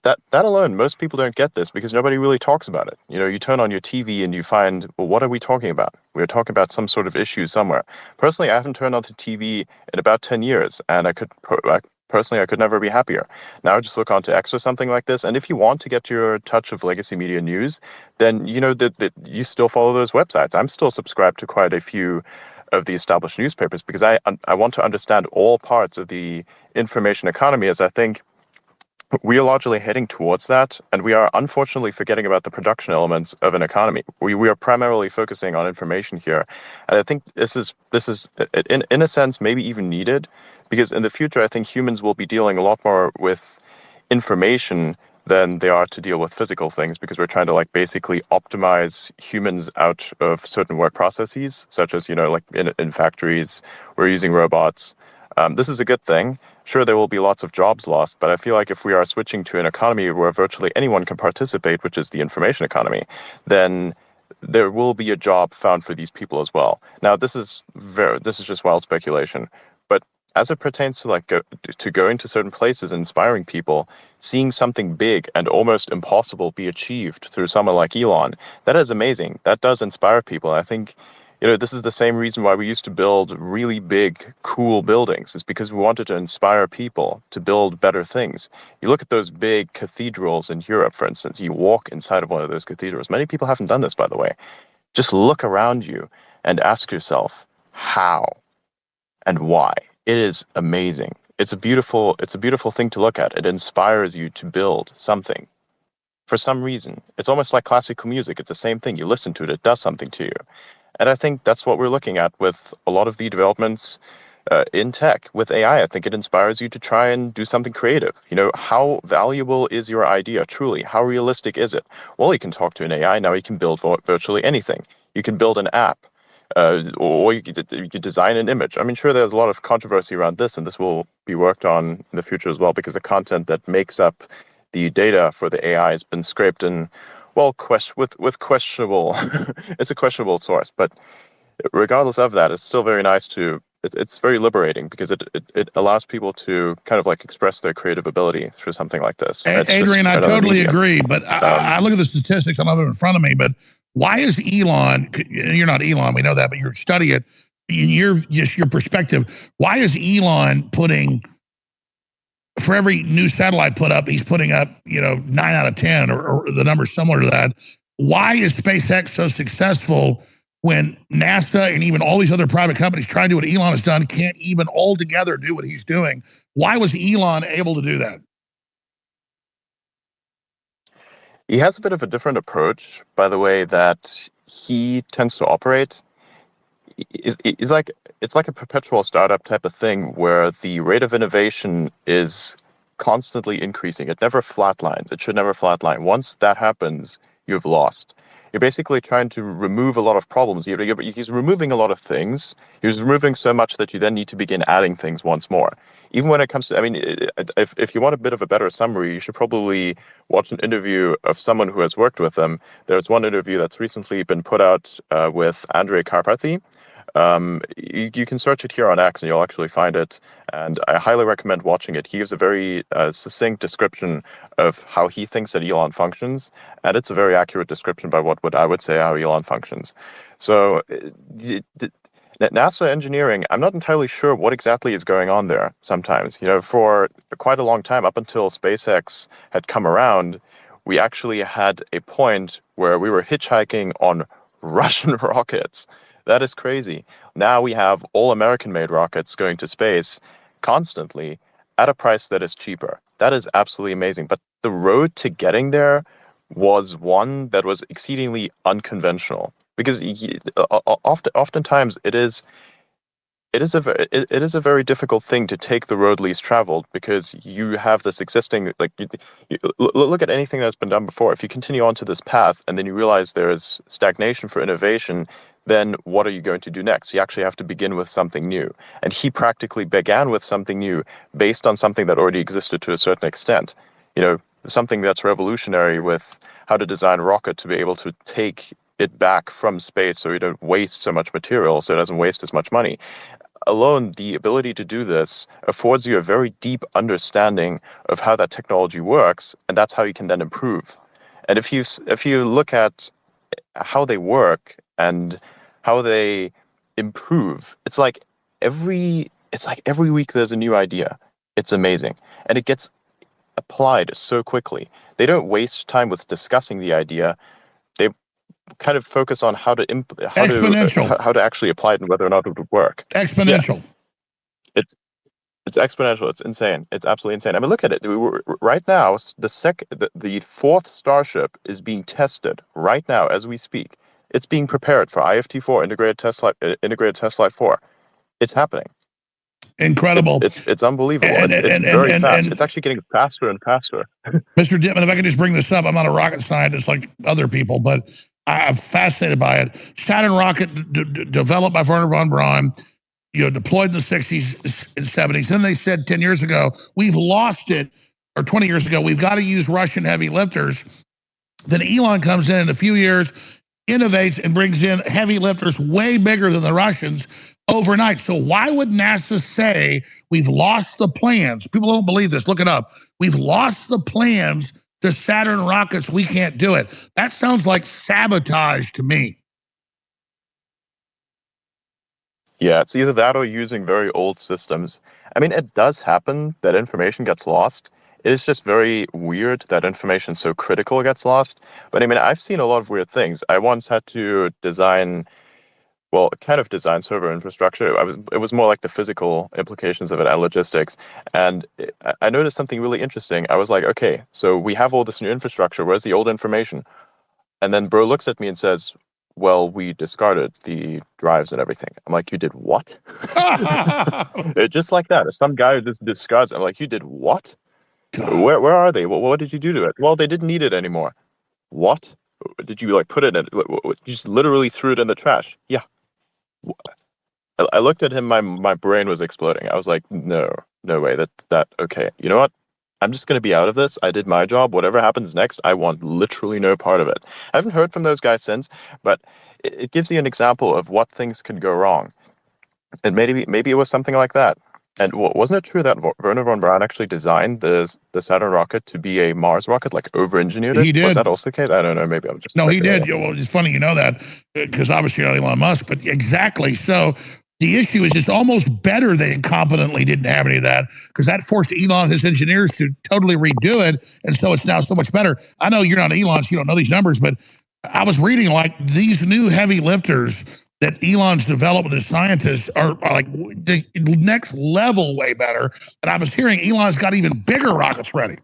That alone, most people don't get this because nobody really talks about it. You turn on your TV and you find, well, what are we talking about? We're talking about some sort of issue somewhere. Personally, I haven't turned on the TV in about 10 years, and I could never be happier. Now just look onto X or something like this, and if you want to get your touch of legacy media news, then that you still follow those websites. I'm still subscribed to quite a few of the established newspapers because I want to understand all parts of the information economy, as I think we are largely heading towards that, and we are unfortunately forgetting about the production elements of an economy. We are primarily focusing on information here, and I think this is in a sense maybe even needed, because in the future I think humans will be dealing a lot more with information than they are to deal with physical things, because we're trying to basically optimize humans out of certain work processes, such as in factories we're using robots. This is a good thing. Sure, there will be lots of jobs lost, but I feel like if we are switching to an economy where virtually anyone can participate, which is the information economy, then there will be a job found for these people as well. Now, this is just wild speculation, but as it pertains to going to certain places and inspiring people, seeing something big and almost impossible be achieved through someone like Elon, that is amazing. That does inspire people. And I think this is the same reason why we used to build really big, cool buildings. It's because we wanted to inspire people to build better things. You look at those big cathedrals in Europe, for instance. You walk inside of one of those cathedrals. Many people haven't done this, by the way. Just look around you and ask yourself how and why. It is amazing. It's a beautiful thing to look at. It inspires you to build something. For some reason, it's almost like classical music. It's the same thing. You listen to it, it does something to you. And I think that's what we're looking at with a lot of the developments in tech. With AI, I think it inspires you to try and do something creative. How valuable is your idea, truly? How realistic is it? Well, you can talk to an AI. Now you can build virtually anything. You can build an app, or you could design an image. I mean, sure, there's a lot of controversy around this, and this will be worked on in the future as well, because the content that makes up the data for the AI has been scraped in, well, with questionable, it's a questionable source. But regardless of that, it's still very nice it's very liberating, because it allows people to kind of express their creative ability through something like this. Adrian, I totally agree, but I look at the statistics, I don't have it in front of me, but why is Elon, you're not Elon, we know that, but you study it, in your perspective, why is Elon putting, for every new satellite put up, he's putting up, 9 out of 10 or the number similar to that. Why is SpaceX so successful when NASA and even all these other private companies trying to do what Elon has done can't even all together do what he's doing? Why was Elon able to do that? He has a bit of a different approach, by the way, that he tends to operate. It's like a perpetual startup type of thing, where the rate of innovation is constantly increasing. It never flatlines. It should never flatline. Once that happens, you've lost. You're basically trying to remove a lot of problems. He's removing a lot of things. He's removing so much that you then need to begin adding things once more. Even when it comes to, I mean, if you want a bit of a better summary, you should probably watch an interview of someone who has worked with them. There's one interview that's recently been put out with Andrej Karpathy. You can search it here on X and you'll actually find it. And I highly recommend watching it. He gives a very succinct description of how he thinks that Elon functions. And it's a very accurate description by what I would say how Elon functions. So NASA engineering, I'm not entirely sure what exactly is going on there sometimes. For quite a long time, up until SpaceX had come around, we actually had a point where we were hitchhiking on Russian rockets. That is crazy. Now we have all American-made rockets going to space constantly at a price that is cheaper. That is absolutely amazing. But the road to getting there was one that was exceedingly unconventional, because oftentimes it is a very difficult thing to take the road least traveled, because you have this existing, look at anything that's been done before. If you continue on to this path and then you realize there is stagnation for innovation, then what are you going to do next? You actually have to begin with something new. And he practically began with something new based on something that already existed to a certain extent. Something that's revolutionary with how to design a rocket to be able to take it back from space so you don't waste so much material, so it doesn't waste as much money. Alone, the ability to do this affords you a very deep understanding of how that technology works, and that's how you can then improve. And if you look at how they work and how they improve, it's like every week there's a new idea. It's amazing, and it gets applied so quickly. They don't waste time with discussing the idea. They kind of focus on how to actually apply it and whether or not it would work. Exponential. Yeah. It's exponential. It's insane. It's absolutely insane. I mean, look at it. Right now, the fourth Starship is being tested right now as we speak. It's being prepared for IFT4, integrated test flight 4. It's happening. Incredible. It's unbelievable. It's very fast. It's actually getting faster and faster. Mr. Dittman, if I could just bring this up, I'm not a rocket scientist like other people, but I'm fascinated by it. Saturn rocket developed by Wernher von Braun, deployed in the 60s and 70s. Then they said 10 years ago, we've lost it, or 20 years ago, we've got to use Russian heavy lifters. Then Elon comes in a few years, innovates and brings in heavy lifters way bigger than the Russians overnight. So why would NASA say we've lost the plans? People don't believe this. Look it up. We've lost the plans to Saturn rockets. We can't do it. That sounds like sabotage to me. Yeah, it's either that or using very old systems. I mean, it does happen that information gets lost. It is just very weird that information so critical gets lost. But I mean, I've seen a lot of weird things. I once had to design server infrastructure. It was more like the physical implications of it and logistics. And I noticed something really interesting. I was like, okay, so we have all this new infrastructure. Where's the old information? And then bro looks at me and says, well, we discarded the drives and everything. I'm like, you did what? Just like that. Some guy just discards. I'm like, you did what? Where are they? What did you do to it? Well, they didn't need it anymore. What? Did you put it in? You just literally threw it in the trash? Yeah. I looked at him. My brain was exploding. I was like, no way. That okay. You know what? I'm just going to be out of this. I did my job. Whatever happens next, I want literally no part of it. I haven't heard from those guys since, but it gives you an example of what things could go wrong. And maybe it was something like that. And wasn't it true that Wernher von Braun actually designed the Saturn rocket to be a Mars rocket, over-engineered it? He did. Was that also the case? I don't know. Maybe I'm just... No, he did. Well, it's funny you know that, because obviously you're not Elon Musk, but exactly. So the issue is it's almost better they incompetently didn't have any of that, because that forced Elon and his engineers to totally redo it, and so it's now so much better. I know you're not Elon, so you don't know these numbers, but I was reading these new heavy lifters that Elon's developed with his scientists are like the next level way better. And I was hearing Elon's got even bigger rockets ready.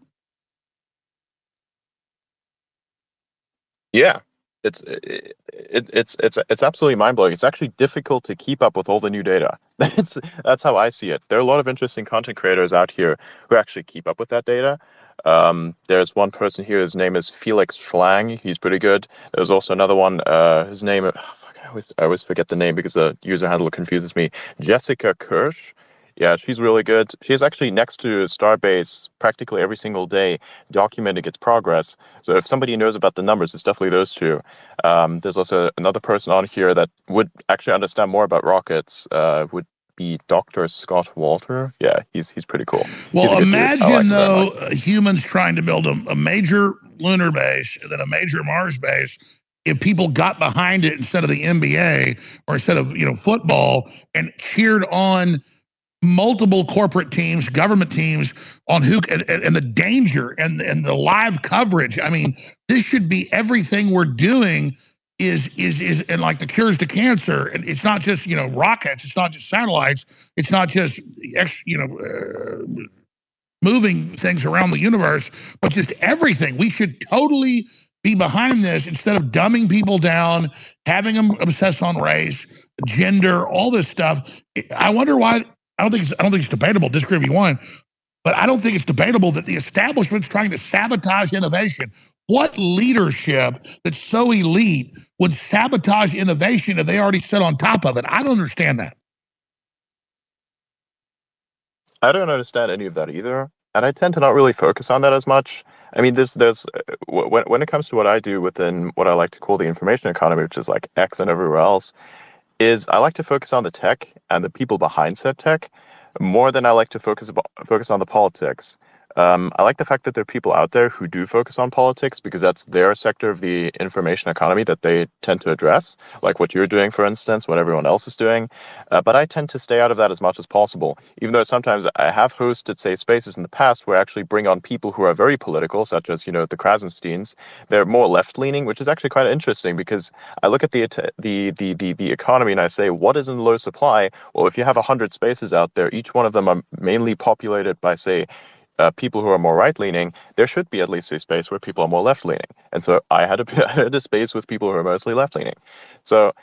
Yeah. it's absolutely mind blowing. It's actually difficult to keep up with all the new data. That's how I see it. There are a lot of interesting content creators out here who actually keep up with that data. There's one person here. His name is Felix Schlang. He's pretty good. There's also another one. His name. I always forget the name because the user handle confuses me. Jessica Kirsch. Yeah, she's really good. She's actually next to Starbase practically every single day, documenting its progress. So if somebody knows about the numbers, it's definitely those two. There's also another person on here that would actually understand more about rockets. Would be Dr. Scott Walter. Yeah, he's pretty cool. Well, imagine though humans trying to build a major lunar base and then a major Mars base. If people got behind it instead of the NBA or instead of football and cheered on multiple corporate teams, government teams on who and the danger and the live coverage. I mean, this should be everything we're doing is and like the cures to cancer. And it's not just rockets, it's not just satellites, it's not just moving things around the universe, but just everything. We should totally be behind this instead of dumbing people down, having them obsess on race, gender, all this stuff. I wonder why. I don't think it's debatable. Disagree if you want, but I don't think it's debatable that the establishment's trying to sabotage innovation. What leadership that's so elite would sabotage innovation if they already sit on top of it? I don't understand that. I don't understand any of that either, and I tend to not really focus on that as much. I mean, there's when it comes to what I do within what I like to call the information economy, which is like X and everywhere else, is I like to focus on the tech and the people behind said tech more than I like to focus on the politics. I like the fact that there are people out there who do focus on politics because that's their sector of the information economy that they tend to address, like what you're doing, for instance, what everyone else is doing. But I tend to stay out of that as much as possible, even though sometimes I have hosted, say, spaces in the past where I actually bring on people who are very political, such as, the Krasensteins. They're more left-leaning, which is actually quite interesting because I look at the economy and I say, what is in low supply? Well, if you have 100 spaces out there, each one of them are mainly populated by, say, people who are more right-leaning, there should be at least a space where people are more left-leaning. And so I had a space with people who are mostly left-leaning. So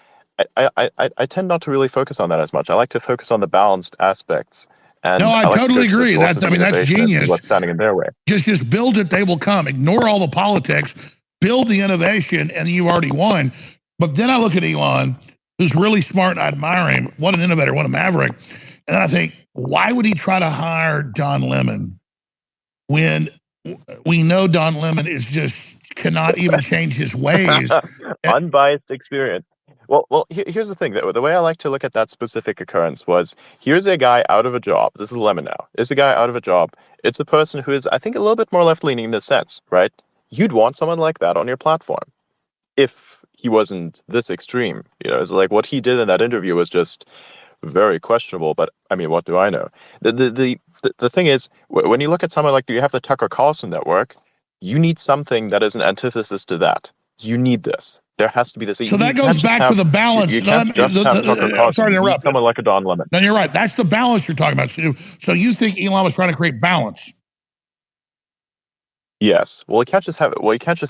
I tend not to really focus on that as much. I like to focus on the balanced aspects. And no, I totally agree. That's genius. What's standing in their way? Just build it, they will come. Ignore all the politics, build the innovation, and you already won. But then I look at Elon, who's really smart, and I admire him. What an innovator, what a maverick. And then I think, why would he try to hire Don Lemon when we know Don Lemon cannot even change his ways? Unbiased experience. Well, here's the thing. The way I like to look at that specific occurrence was, here's a guy out of a job. This is Lemon now. It's a guy out of a job. It's a person who is, I think, a little bit more left-leaning in this sense, right? You'd want someone like that on your platform if he wasn't this extreme. It's like what he did in that interview was just very questionable, but I mean, what do I know? The thing is, when you look at someone like, you have the Tucker Carlson network, you need something that is an antithesis to that. You need this. There has to be this. So that goes back to the balance. You can't just have Tucker Carlson. Sorry to interrupt. Someone like a Don Lemon. No, you're right. That's the balance you're talking about. So you think Elon was trying to create balance? Yes. Well, you can't just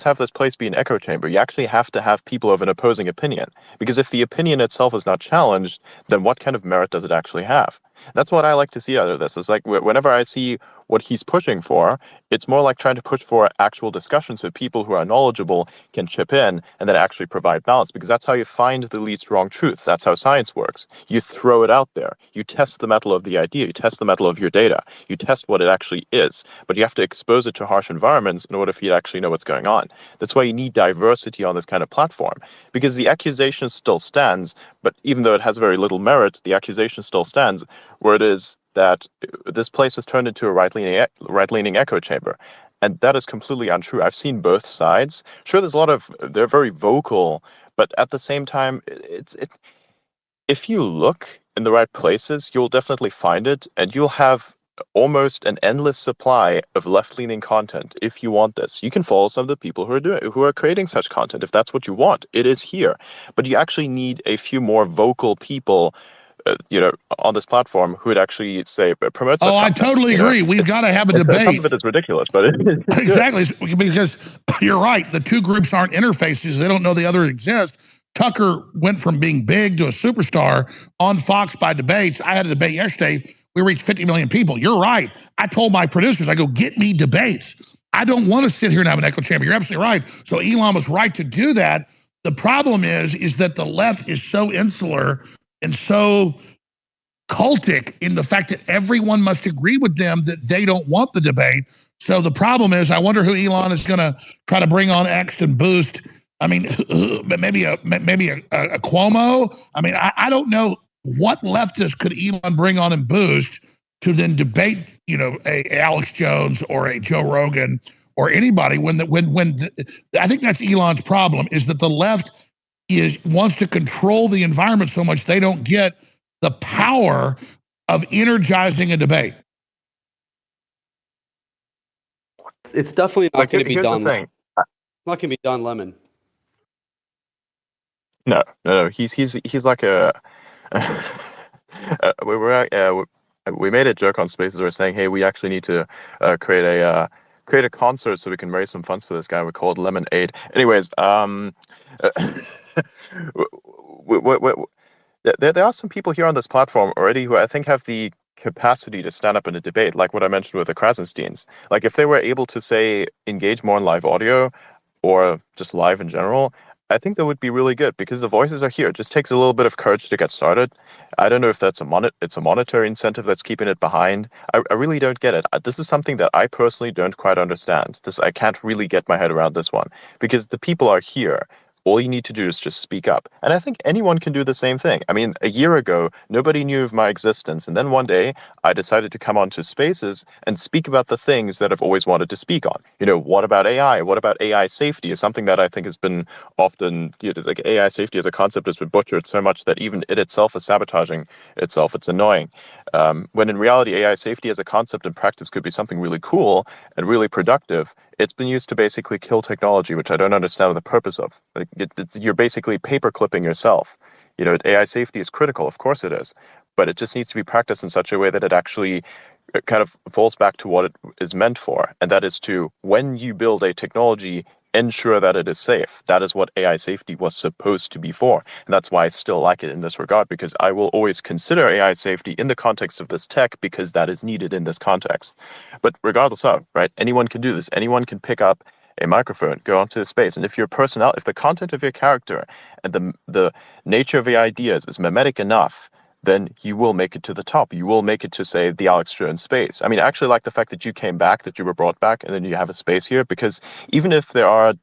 have this place be an echo chamber. You actually have to have people of an opposing opinion. Because if the opinion itself is not challenged, then what kind of merit does it actually have? That's what I like to see out of this. It's like whenever I see what he's pushing for, it's more like trying to push for actual discussion so people who are knowledgeable can chip in and then actually provide balance, because that's how you find the least wrong truth. That's how science works. You throw it out there. You test the metal of the idea. You test the metal of your data. You test what it actually is. But you have to expose it to harsh environments in order for you to actually know what's going on. That's why you need diversity on this kind of platform, because the accusation still stands, but even though it has very little merit, the accusation still stands, where it is that this place has turned into a right-leaning echo chamber. And that is completely untrue. I've seen both sides. Sure, they're very vocal, but at the same time, if you look in the right places, you'll definitely find it, and you'll have almost an endless supply of left-leaning content. If you want this, you can follow some of the people who are creating such content. If that's what you want, it is here. But you actually need a few more vocal people on this platform who would actually say promote. Oh, I totally agree. We've got to have a debate. Some of it is ridiculous, but it's exactly good. Because you're right. The two groups aren't interfaces. They don't know the other exists. Tucker went from being big to a superstar on Fox by debates. I had a debate yesterday. We reached 50 million people. You're right. I told my producers, I go, get me debates. I don't want to sit here and have an echo chamber. You're absolutely right. So Elon was right to do that. The problem is that the left is so insular and so cultic in the fact that everyone must agree with them that they don't want the debate. So the problem is, I wonder who Elon is going to try to bring on X and boost. I mean, maybe a Cuomo. I mean, I don't know what leftist could Elon bring on and boost to then debate, a Alex Jones or a Joe Rogan or anybody. I think that's Elon's problem, is that the left wants to control the environment so much they don't get the power of energizing a debate. It's definitely not going to be Don. Thing. It's not going to be Don Lemon. No. He's like a. We made a joke on Spaces. We're saying, hey, we actually need to create a concert so we can raise some funds for this guy. We called Lemonade. Anyways, there are some people here on this platform already who I think have the capacity to stand up in a debate, like what I mentioned with the Krasensteins. Like if they were able to, say, engage more in live audio or just live in general, I think that would be really good because the voices are here. It just takes a little bit of courage to get started. I don't know if that's it's a monetary incentive that's keeping it behind. I really don't get it. This is something that I personally don't quite understand. I can't really get my head around this one because the people are here. All you need to do is just speak up. And I think anyone can do the same thing. I mean, a year ago, nobody knew of my existence. And then one day, I decided to come onto Spaces and speak about the things that I've always wanted to speak on. What about AI? What about AI safety is something that I think has been often, like AI safety as a concept has been butchered so much that even it itself is sabotaging itself. It's annoying. When in reality, AI safety as a concept in practice could be something really cool and really productive. It's been used to basically kill technology, which I don't understand the purpose of. You're basically paper clipping yourself. AI safety is critical, of course it is, but it just needs to be practiced in such a way that it actually kind of falls back to what it is meant for, and that is to, when you build a technology, ensure that it is safe. That is what AI safety was supposed to be for. And that's why I still like it in this regard, because I will always consider AI safety in the context of this tech because that is needed in this context. But regardless of, right, anyone can do this. Anyone can pick up a microphone, go onto a space. And if your personality, if the content of your character and the nature of your ideas is mimetic enough, then you will make it to the top. You will make it to, say, the Alex Jones space. I mean, I actually like the fact that you came back, that you were brought back, and then you have a space here, because even if there are,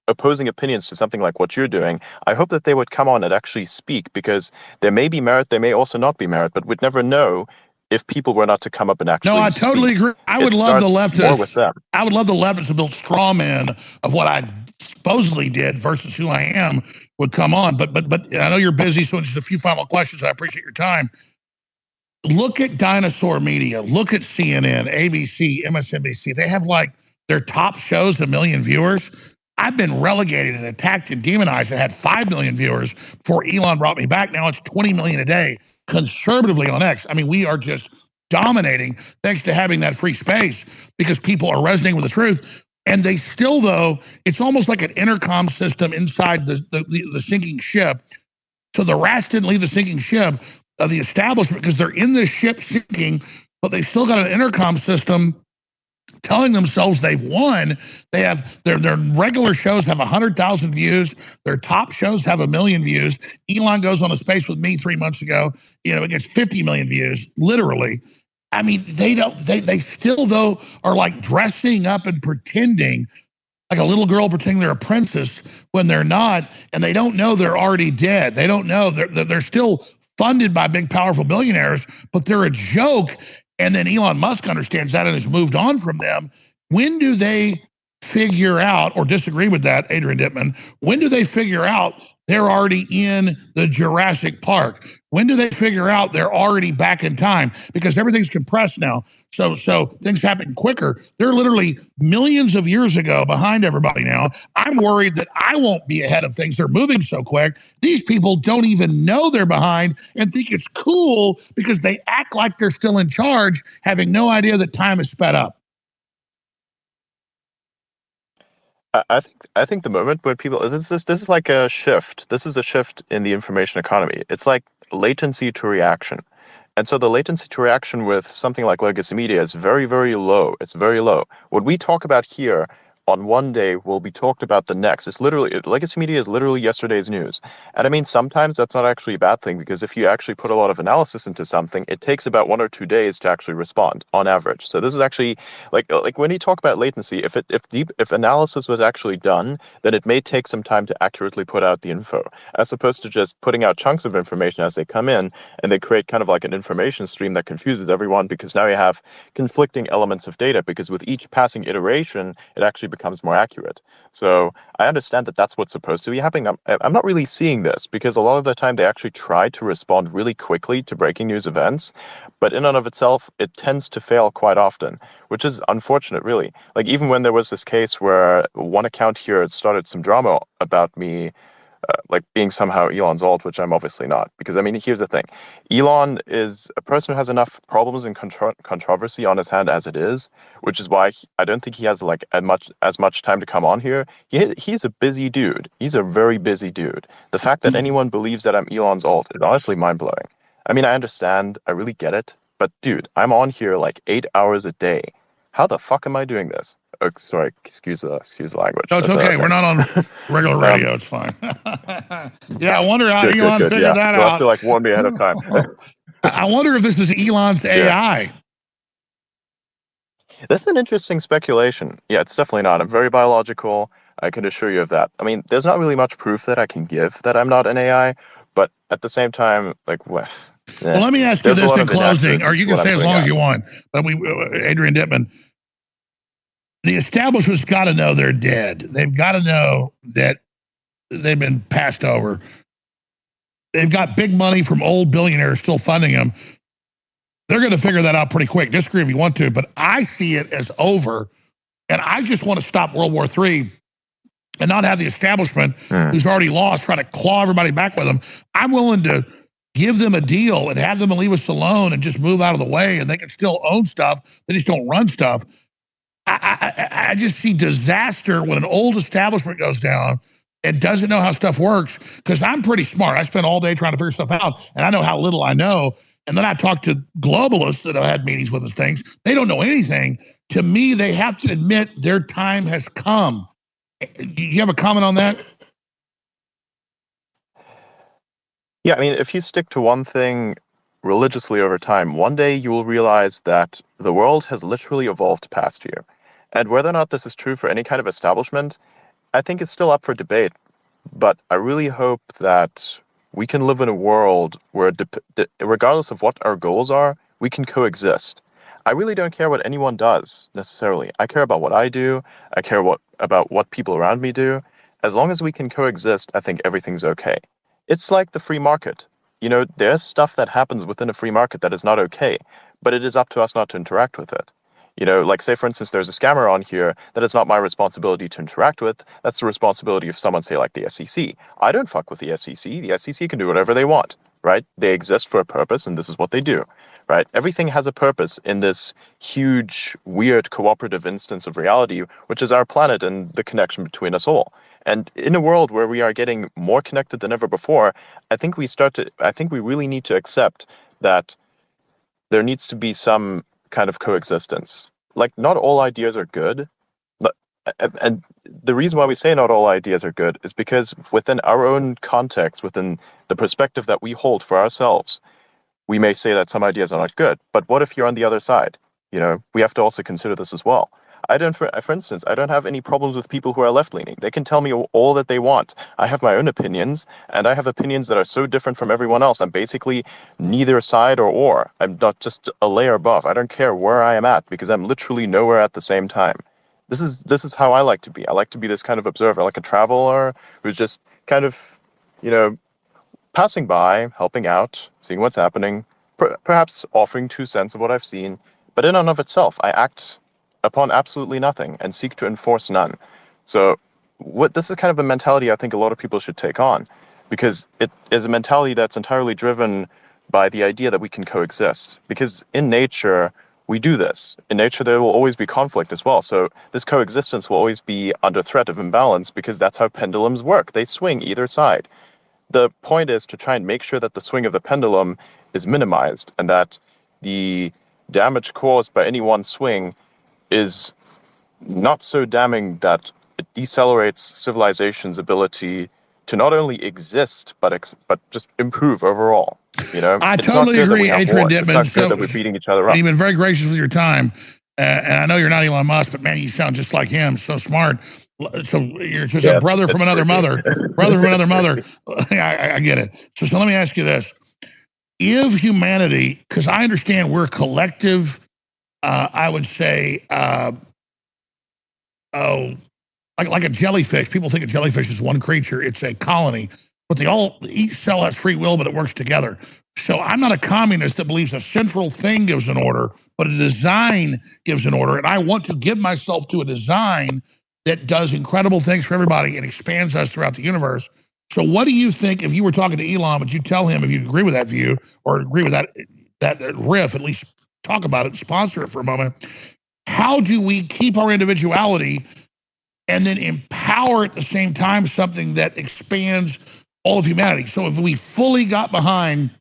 opposing opinions to something like what you're doing, I hope that they would come on and actually speak, because there may be merit, there may also not be merit, but we'd never know if people were not to come up and actually No, I totally agree. I would love the leftists. I would love the leftists to build straw men of what I supposedly did versus who I am would come on. But I know you're busy, so just a few final questions. I appreciate your time. Look at dinosaur media. Look at CNN, ABC, MSNBC. They have like their top shows 1 million viewers. I've been relegated and attacked and demonized. I had 5 million viewers before Elon brought me back. Now it's 20 million a day. Conservatively on X. I mean, we are just dominating thanks to having that free space because people are resonating with the truth. And they still, though, it's almost like an intercom system inside the sinking ship. So the rats didn't leave the sinking ship of the establishment because they're in the ship sinking, but they still got an intercom system telling themselves they've won. They have their regular shows have 100,000 views. Their top shows have 1 million views. Elon goes on a space with me 3 months ago. It gets 50 million views, literally. I mean, they still, though, are like dressing up and pretending like a little girl pretending they're a princess when they're not, and they don't know they're already dead. They don't know they're still funded by big, powerful billionaires, but they're a joke. And then Elon Musk understands that and has moved on from them. When do they figure out, or disagree with that, Adrian Dittman, when do they figure out they're already in the Jurassic Park? When do they figure out they're already back in time? Because everything's compressed now. So things happen quicker. They're literally millions of years ago behind everybody now. I'm worried that I won't be ahead of things. They're moving so quick. These people don't even know they're behind and think it's cool because they act like they're still in charge, having no idea that time is sped up. I think the moment when people this is like a shift. This is a shift in the information economy. It's like latency to reaction. And so the latency to reaction with something like legacy media is very, very low. It's very low. What we talk about here on one day will be talked about the next. It's literally, legacy media is literally yesterday's news. And I mean, sometimes that's not actually a bad thing, because if you actually put a lot of analysis into something, it takes about 1 or 2 days to actually respond on average. So this is actually like when you talk about latency, if analysis was actually done, then it may take some time to accurately put out the info, as opposed to just putting out chunks of information as they come in, and they create kind of like an information stream that confuses everyone, because now you have conflicting elements of data, because with each passing iteration, it actually becomes more accurate. So I understand that that's what's supposed to be happening. I'm not really seeing this, because a lot of the time they actually try to respond really quickly to breaking news events, but in and of itself, it tends to fail quite often, which is unfortunate, really. Like, even when there was this case where one account here started some drama about me like being somehow Elon's alt, which I'm obviously not. Because, I mean, here's the thing. Elon is a person who has enough problems and controversy on his hand as it is, which is why I don't think he has like as much time to come on here. He's a busy dude. He's a very busy dude. The fact that anyone believes that I'm Elon's alt is honestly mind-blowing. I mean, I understand. I really get it. But, dude, I'm on here like 8 hours a day. How the fuck am I doing this? Oh, sorry, excuse the language. No, it's okay. We're not on regular radio. It's fine. Yeah, I wonder how Elon figured that out. You'll have to like warn me ahead of time. I wonder if this is Elon's AI. That's an interesting speculation. Yeah, it's definitely not. I'm very biological. I can assure you of that. I mean, there's not really much proof that I can give that I'm not an AI, but at the same time, like, what? Well, let me ask you this in closing, or you can say as long as you want. But Adrian Dittman, the establishment's got to know they're dead. They've got to know that they've been passed over. They've got big money from old billionaires still funding them. They're going to figure that out pretty quick. Disagree if you want to, but I see it as over. And I just want to stop World War III and not have the establishment who's already lost try to claw everybody back with them. I'm willing to give them a deal and have them leave us alone and just move out of the way, and they can still own stuff. They just don't run stuff. I just see disaster when an old establishment goes down and doesn't know how stuff works, because I'm pretty smart. I spent all day trying to figure stuff out, and I know how little I know. And then I talk to globalists that have had meetings with us things. They don't know anything. To me, they have to admit their time has come. Do you have a comment on that? Yeah, I mean, if you stick to one thing religiously over time, one day you will realize that the world has literally evolved past you. And whether or not this is true for any kind of establishment, I think it's still up for debate. But I really hope that we can live in a world where, regardless of what our goals are, we can coexist. I really don't care what anyone does, necessarily. I care about what I do. I care about what people around me do. As long as we can coexist, I think everything's okay. It's like the free market. You know, there's stuff that happens within a free market that is not okay, but it is up to us not to interact with it. You know, like, say, for instance, there's a scammer on here that is not my responsibility to interact with. That's the responsibility of someone, say, like the SEC. I don't fuck with the SEC. The SEC can do whatever they want, right? They exist for a purpose, and this is what they do, right? Everything has a purpose in this huge, weird, cooperative instance of reality, which is our planet and the connection between us all. And in a world where we are getting more connected than ever before, I think we really need to accept that there needs to be some kind of coexistence. Like, not all ideas are good. And the reason why we say not all ideas are good is because within our own context, within the perspective that we hold for ourselves, we may say that some ideas are not good. But what if you're on the other side? You know, we have to also consider this as well. For instance, I don't have any problems with people who are left-leaning. They can tell me all that they want. I have my own opinions, and I have opinions that are so different from everyone else. I'm basically neither side or. I'm not just a layer above. I don't care where I am at, because I'm literally nowhere at the same time. This is how I like to be. I like to be this kind of observer, like a traveler who's just kind of, passing by, helping out, seeing what's happening, perhaps offering 2 cents of what I've seen, but in and of itself, I act upon absolutely nothing and seek to enforce none. So this is kind of a mentality I think a lot of people should take on, because it is a mentality that's entirely driven by the idea that we can coexist. Because in nature, we do this. In nature, there will always be conflict as well. So this coexistence will always be under threat of imbalance, because that's how pendulums work. They swing either side. The point is to try and make sure that the swing of the pendulum is minimized, and that the damage caused by any one swing is not so damning that it decelerates civilization's ability to not only exist but just improve overall. I totally agree, Adrian Dittman. It's not good that we're beating each other up. You've been very gracious with your time, and I know you're not Elon Musk, but man, you sound just like him. So smart. So you're just a brother from another mother. Brother from another mother. I get it. So let me ask you this: if humanity, because I understand we're collective, I would say, like a jellyfish. People think a jellyfish is one creature. It's a colony, but each cell has free will, but it works together. So I'm not a communist that believes a central thing gives an order, but a design gives an order. And I want to give myself to a design that does incredible things for everybody and expands us throughout the universe. So what do you think, if you were talking to Elon, would you tell him, if you agree with that view or agree with that riff, at least talk about it, sponsor it for a moment? How do we keep our individuality and then empower at the same time something that expands all of humanity? So if we fully got behind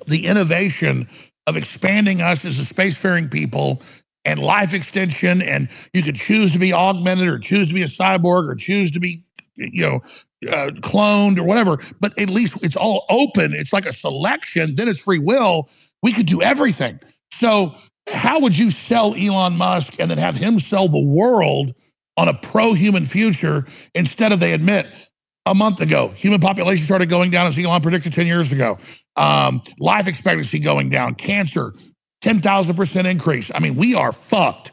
the innovation of expanding us as a spacefaring people and life extension, and you could choose to be augmented or choose to be a cyborg or choose to be, cloned or whatever, but at least it's all open. It's like a selection, then it's free will. We could do everything. So how would you sell Elon Musk and then have him sell the world on a pro-human future instead of, they admit, a month ago, human population started going down as Elon predicted 10 years ago. Life expectancy going down, cancer, 10,000% increase. I mean, we are fucked.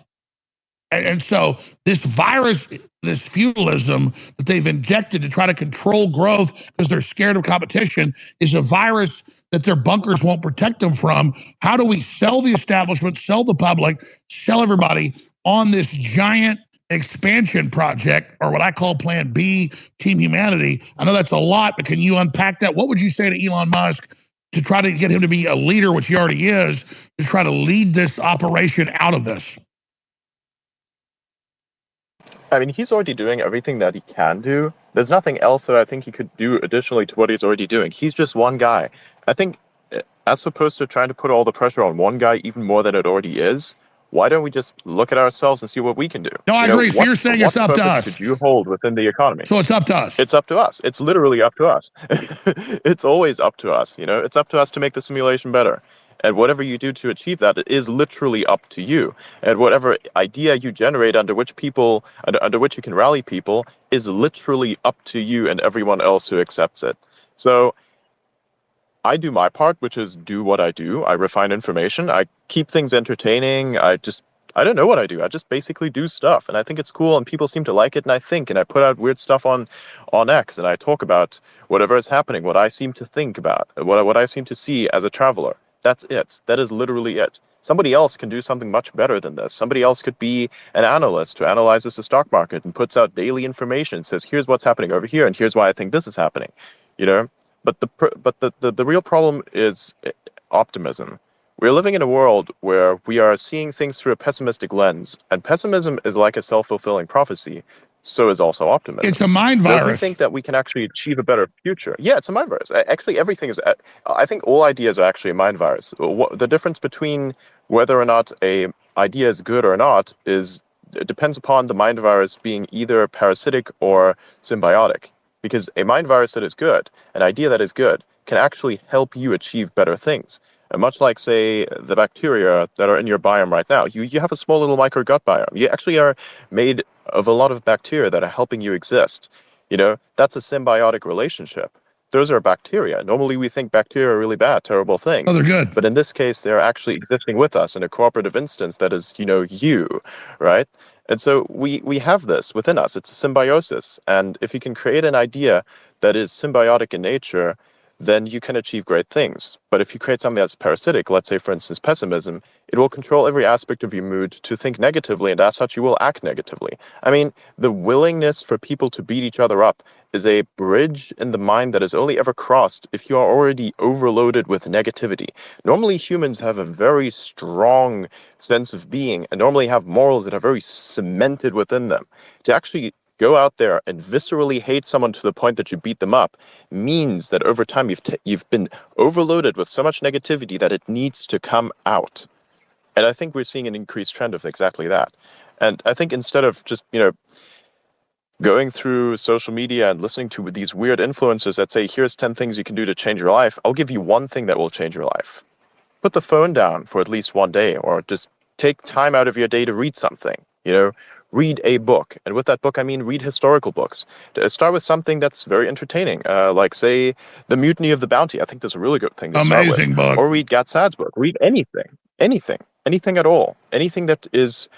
And so this virus, this feudalism that they've injected to try to control growth because they're scared of competition, is a virus that their bunkers won't protect them from. How do we sell the establishment, sell the public, sell everybody on this giant expansion project, or what I call Plan B, Team Humanity? I know that's a lot, but can you unpack that? What would you say to Elon Musk to try to get him to be a leader, which he already is, to try to lead this operation out of this? I mean, he's already doing everything that he can do. There's nothing else that I think he could do additionally to what he's already doing. He's just one guy. I think, as opposed to trying to put all the pressure on one guy even more than it already is, why don't we just look at ourselves and see what we can do? No, I agree. So you're saying it's up to us. What should you hold within the economy? So it's up to us. It's up to us. It's literally up to us. It's always up to us. It's up to us to make the simulation better. And whatever you do to achieve that, it is literally up to you. And whatever idea you generate under which you can rally people is literally up to you and everyone else who accepts it. So I do my part, which is do what I do. I refine information. I keep things entertaining. I don't know what I do. I just basically do stuff. And I think it's cool and people seem to like it. And I think, and I put out weird stuff on X, and I talk about whatever is happening, what I seem to think about, what I seem to see as a traveler. That's it. That is literally it. Somebody else can do something much better than this. Somebody else could be an analyst who analyzes the stock market and puts out daily information, says, here's what's happening over here, and here's why I think this is happening. But the real problem is optimism. We're living in a world where we are seeing things through a pessimistic lens, and pessimism is like a self-fulfilling prophecy. So is also optimism. It's a mind virus. So if we think that we can actually achieve a better future. Yeah, it's a mind virus. Actually, everything is. I think all ideas are actually a mind virus. The difference between whether or not an idea is good or not it depends upon the mind virus being either parasitic or symbiotic. Because a mind virus that is good, an idea that is good, can actually help you achieve better things. And much like, say, the bacteria that are in your biome right now, you have a small little microgut biome. You actually are made of a lot of bacteria that are helping you exist. That's a symbiotic relationship. Those are bacteria. Normally we think bacteria are really bad, terrible things. Oh, they're good. But in this case, they're actually existing with us in a cooperative instance that is, you, right? And so we have this within us. It's a symbiosis. And if you can create an idea that is symbiotic in nature, then you can achieve great things. But if you create something that's parasitic, let's say, for instance, pessimism, it will control every aspect of your mood to think negatively, and as such, you will act negatively. I mean, the willingness for people to beat each other up is a bridge in the mind that is only ever crossed if you are already overloaded with negativity. Normally, humans have a very strong sense of being and normally have morals that are very cemented within them. To actually go out there and viscerally hate someone to the point that you beat them up means that over time you've been overloaded with so much negativity that it needs to come out. And I think we're seeing an increased trend of exactly that. And I think instead of just, going through social media and listening to these weird influencers that say, here's 10 things you can do to change your life, I'll give you one thing that will change your life. Put the phone down for at least one day, or just take time out of your day to read something, read a book. And with that book, I mean read historical books. Start with something that's very entertaining, like, say, The Mutiny of the Bounty. I think that's a really good thing to start with. Amazing book. Or read Gatsad's book. Read anything at all. Anything that is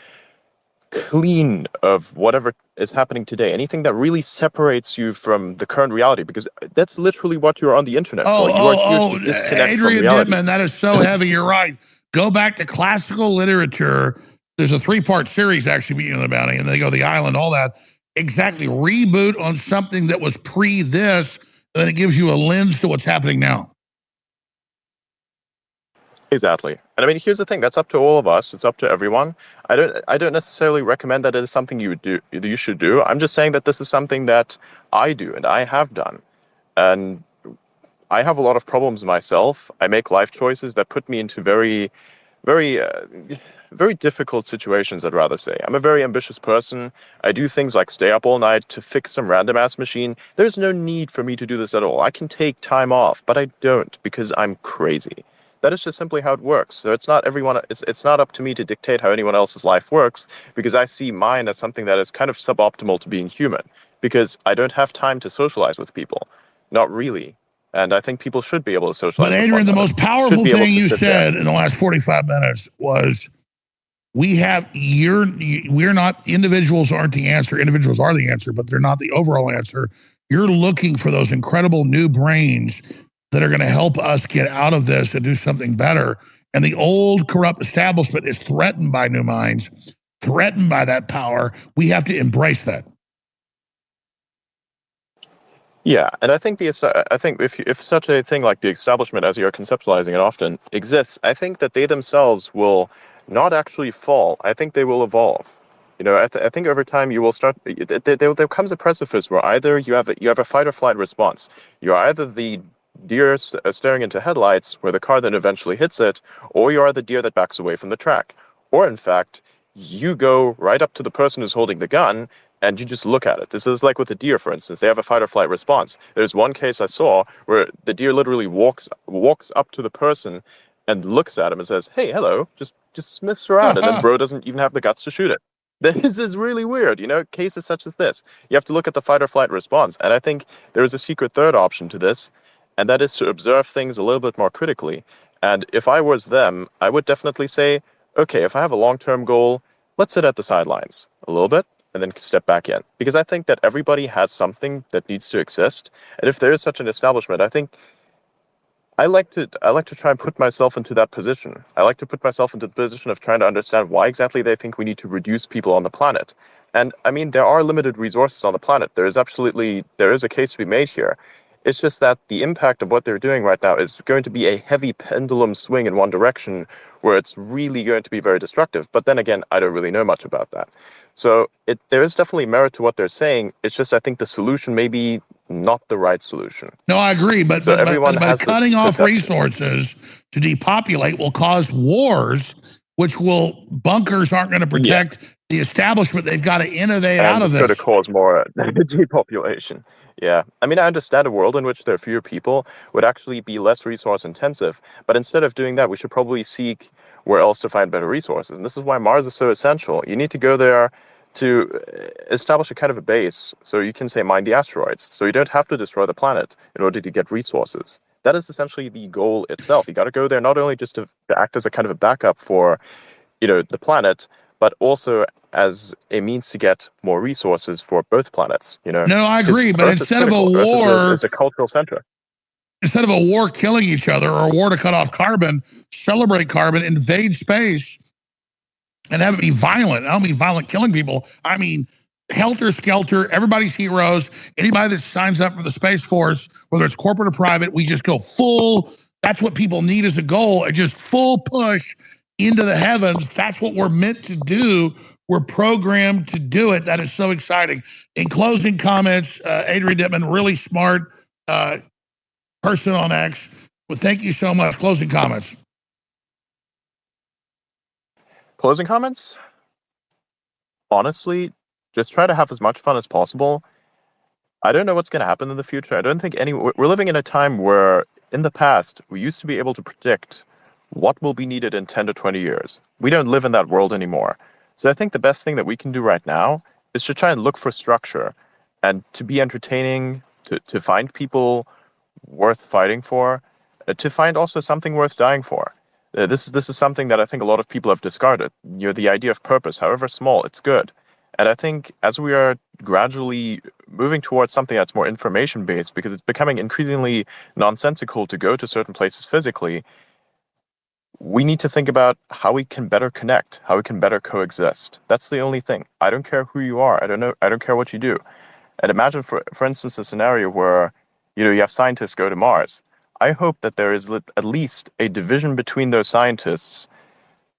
clean of whatever is happening today. Anything that really separates you from the current reality, because that's literally what you're on the internet for. You are here to disconnect Adrian from reality. Dittman, that is so heavy. You're right. Go back to classical literature. There's a 3-part series, actually, Mutiny of the Bounty, and they go The Island, all that. Exactly. Reboot on something that was pre this, and then it gives you a lens to what's happening now. Exactly. And I mean, here's the thing, that's up to all of us. It's up to everyone. I don't necessarily recommend that it is something you should do. I'm just saying that this is something that I do and I have done. And I have a lot of problems myself. I make life choices that put me into very, very, very difficult situations, I'd rather say. I'm a very ambitious person. I do things like stay up all night to fix some random ass machine. There's no need for me to do this at all. I can take time off, but I don't, because I'm crazy. That is just simply how it works. So it's not it's not up to me to dictate how anyone else's life works, because I see mine as something that is kind of suboptimal to being human, because I don't have time to socialize with people. Not really. And I think people should be able to socialize. But Adrian, the most powerful thing you said in the last 45 minutes was, we're not, individuals aren't the answer. Individuals are the answer, but they're not the overall answer. You're looking for those incredible new brains that are going to help us get out of this and do something better. And the old corrupt establishment is threatened by new minds, threatened by that power. We have to embrace that. Yeah, and I think if such a thing like the establishment, as you're conceptualizing it often, exists, I think that they themselves will not actually fall. I think they will evolve. I think over time you will start. There comes a precipice where either you have a fight or flight response. You're either the deer staring into headlights, where the car then eventually hits it, or you are the deer that backs away from the track. Or in fact, you go right up to the person who's holding the gun and you just look at it. This is like with the deer, for instance. They have a fight or flight response. There's one case I saw where the deer literally walks up to the person and looks at him and says, "Hey, hello," just sniffs around, and then bro doesn't even have the guts to shoot it. This is really weird, cases such as this. You have to look at the fight or flight response. And I think there is a secret third option to this, and that is to observe things a little bit more critically. And if I was them, I would definitely say, okay, if I have a long-term goal, let's sit at the sidelines a little bit and then step back in. Because I think that everybody has something that needs to exist. And if there is such an establishment, I think I like to try and put myself into that position. I like to put myself into the position of trying to understand why exactly they think we need to reduce people on the planet. And I mean, there are limited resources on the planet. There is a case to be made here. It's just that the impact of what they're doing right now is going to be a heavy pendulum swing in one direction, where it's really going to be very destructive. But then again, I don't really know much about that. So there is definitely merit to what they're saying. It's just I think the solution may be not the right solution. No, I agree. But cutting off resources to depopulate will cause wars, bunkers aren't going to protect the establishment. They've got to innovate out of this. It's going to cause more depopulation. Yeah. I mean, I understand a world in which there are fewer people would actually be less resource intensive. But instead of doing that, we should probably seek where else to find better resources. And this is why Mars is so essential. You need to go there to establish a kind of a base, so you can say mine the asteroids. So you don't have to destroy the planet in order to get resources. That is essentially the goal itself. You got to go there not only just to act as a kind of a backup for, the planet, but also as a means to get more resources for both planets. You know. No, I agree. But Earth instead of a Earth war, is a cultural center. Instead of a war killing each other or a war to cut off carbon, celebrate carbon, invade space, and have it be violent. I don't mean violent killing people. I mean helter-skelter, everybody's heroes. Anybody that signs up for the Space Force, whether it's corporate or private, we just go full. That's what people need as a goal, just full push into the heavens. That's what we're meant to do. We're programmed to do it. That is so exciting. In closing comments, Adrian Dittman, really smart person on X. Well, thank you so much. Closing comments. Closing comments? Honestly, just try to have as much fun as possible. I don't know what's going to happen in the future. I don't think we're living in a time where in the past, we used to be able to predict what will be needed in 10 to 20 years. We don't live in that world anymore. So I think the best thing that we can do right now is to try and look for structure and to be entertaining, to find people worth fighting for, to find also something worth dying for. This is something that I think a lot of people have discarded. You know, the idea of purpose, however small, it's good. And I think as we are gradually moving towards something that's more information-based, because it's becoming increasingly nonsensical to go to certain places physically, we need to think about how we can better connect, how we can better coexist. That's the only thing. I don't care who you are. I don't care what you do. And imagine, for instance, a scenario where you have scientists go to Mars. I hope that there is at least a division between those scientists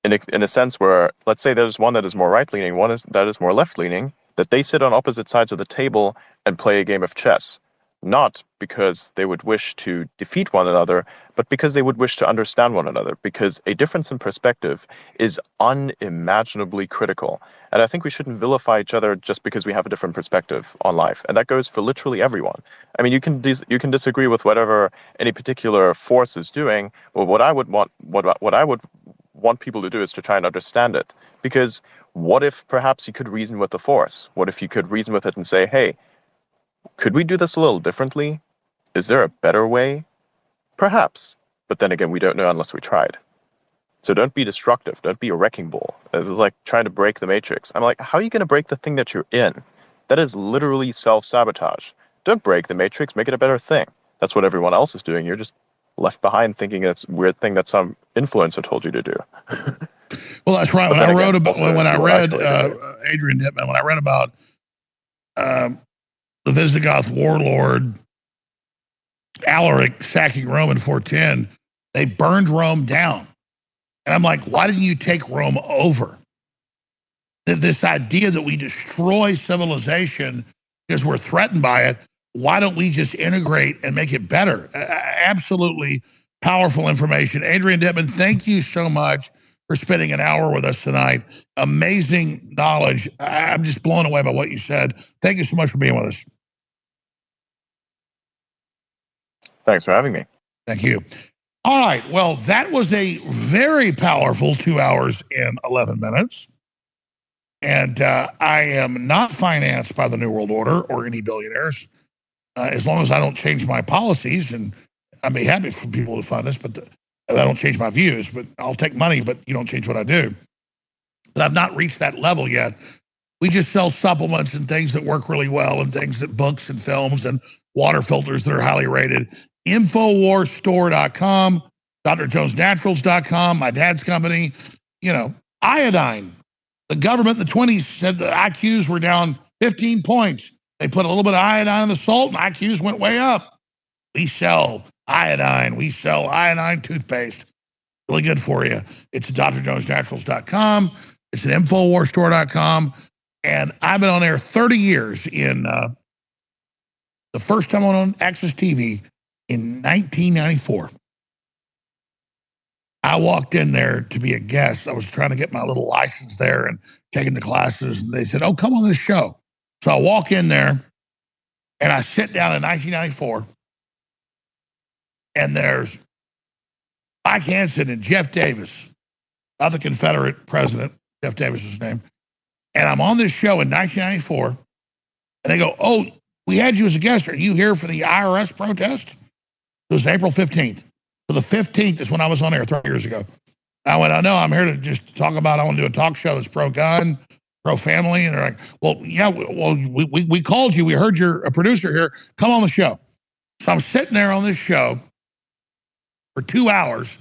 in a sense where, let's say there's one that is more right-leaning, one that is more left-leaning, that they sit on opposite sides of the table and play a game of chess. Not because they would wish to defeat one another, but because they would wish to understand one another, because a difference in perspective is unimaginably critical. And I think we shouldn't vilify each other just because we have a different perspective on life. And that goes for literally everyone. I mean, you can disagree with whatever any particular force is doing, but what I would want people to do is to try and understand it. Because what if perhaps you could reason with the force? What if you could reason with it and say, hey, could we do this a little differently? Is there a better way? Perhaps. But then again, we don't know unless we tried. So don't be destructive. Don't be a wrecking ball. It's like trying to break the matrix. I'm like, how are you going to break the thing that you're in? That is literally self-sabotage. Don't break the matrix. Make it a better thing. That's what everyone else is doing. You're just left behind thinking it's a weird thing that some influencer told you to do. Well, that's right. When I read Adrian Dittman, when I read about the Visigoth warlord Alaric sacking Rome in 410, they burned Rome down. And I'm like, why didn't you take Rome over? This idea that we destroy civilization because we're threatened by it, why don't we just integrate and make it better? Absolutely powerful information. Adrian Dittman, thank you so much for spending an hour with us tonight. Amazing knowledge. I'm just blown away by what you said. Thank you so much for being with us. Thanks for having me. Thank you. All right. Well, that was a very powerful 2 hours and 11 minutes. And I am not financed by the New World Order or any billionaires, as long as I don't change my policies. And I'd be happy for people to fund us, but I don't change my views. But I'll take money, but you don't change what I do. But I've not reached that level yet. We just sell supplements and things that work really well, and things that books and films and water filters that are highly rated. Infowarsstore.com, drjonesnaturals.com, my dad's company. Iodine. The government in the 20s said the IQs were down 15 points. They put a little bit of iodine in the salt and IQs went way up. We sell iodine. We sell iodine toothpaste. Really good for you. It's at drjonesnaturals.com. It's at infowarsstore.com. And I've been on air 30 years in the first time I went on Access TV in 1994. I walked in there to be a guest. I was trying to get my little license there and taking the classes. And they said, oh, come on this show. So I walk in there and I sit down in 1994. And there's Mike Hansen and Jeff Davis, not the Confederate president. Jeff Davis is his name. And I'm on this show in 1994. And they go, oh, we had you as a guest. Are you here for the IRS protest? It was April 15th. So the 15th is when I was on air 30 years ago. I went, I know, I'm here to just talk about, I want to do a talk show that's pro-gun, pro-family. And they're like, well, yeah, we called you. We heard you're a producer here. Come on the show. So I'm sitting there on this show for 2 hours.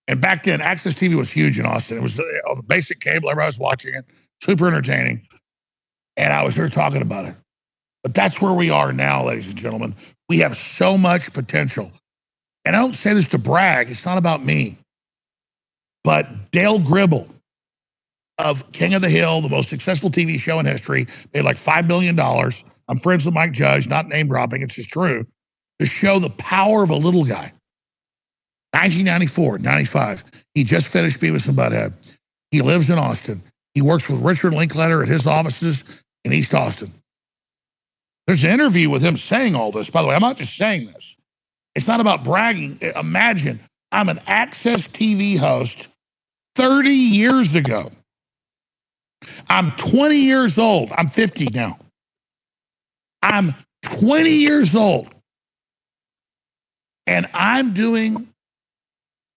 And back then, Access TV was huge in Austin. It was on the basic cable. Everybody was watching it. Super entertaining. And I was here talking about it. But that's where we are now, ladies and gentlemen. We have so much potential. And I don't say this to brag. It's not about me. But Dale Gribble of King of the Hill, the most successful TV show in history, made like $5 million. I'm friends with Mike Judge, not name dropping, it's just true, to show the power of a little guy. 1994, 95. He just finished Beavis and Butthead. He lives in Austin. He works with Richard Linklater at his offices in East Austin. There's an interview with him saying all this. By the way, I'm not just saying this. It's not about bragging. Imagine I'm an Access TV host 30 years ago. I'm 20 years old. I'm 50 now. I'm 20 years old. And I'm doing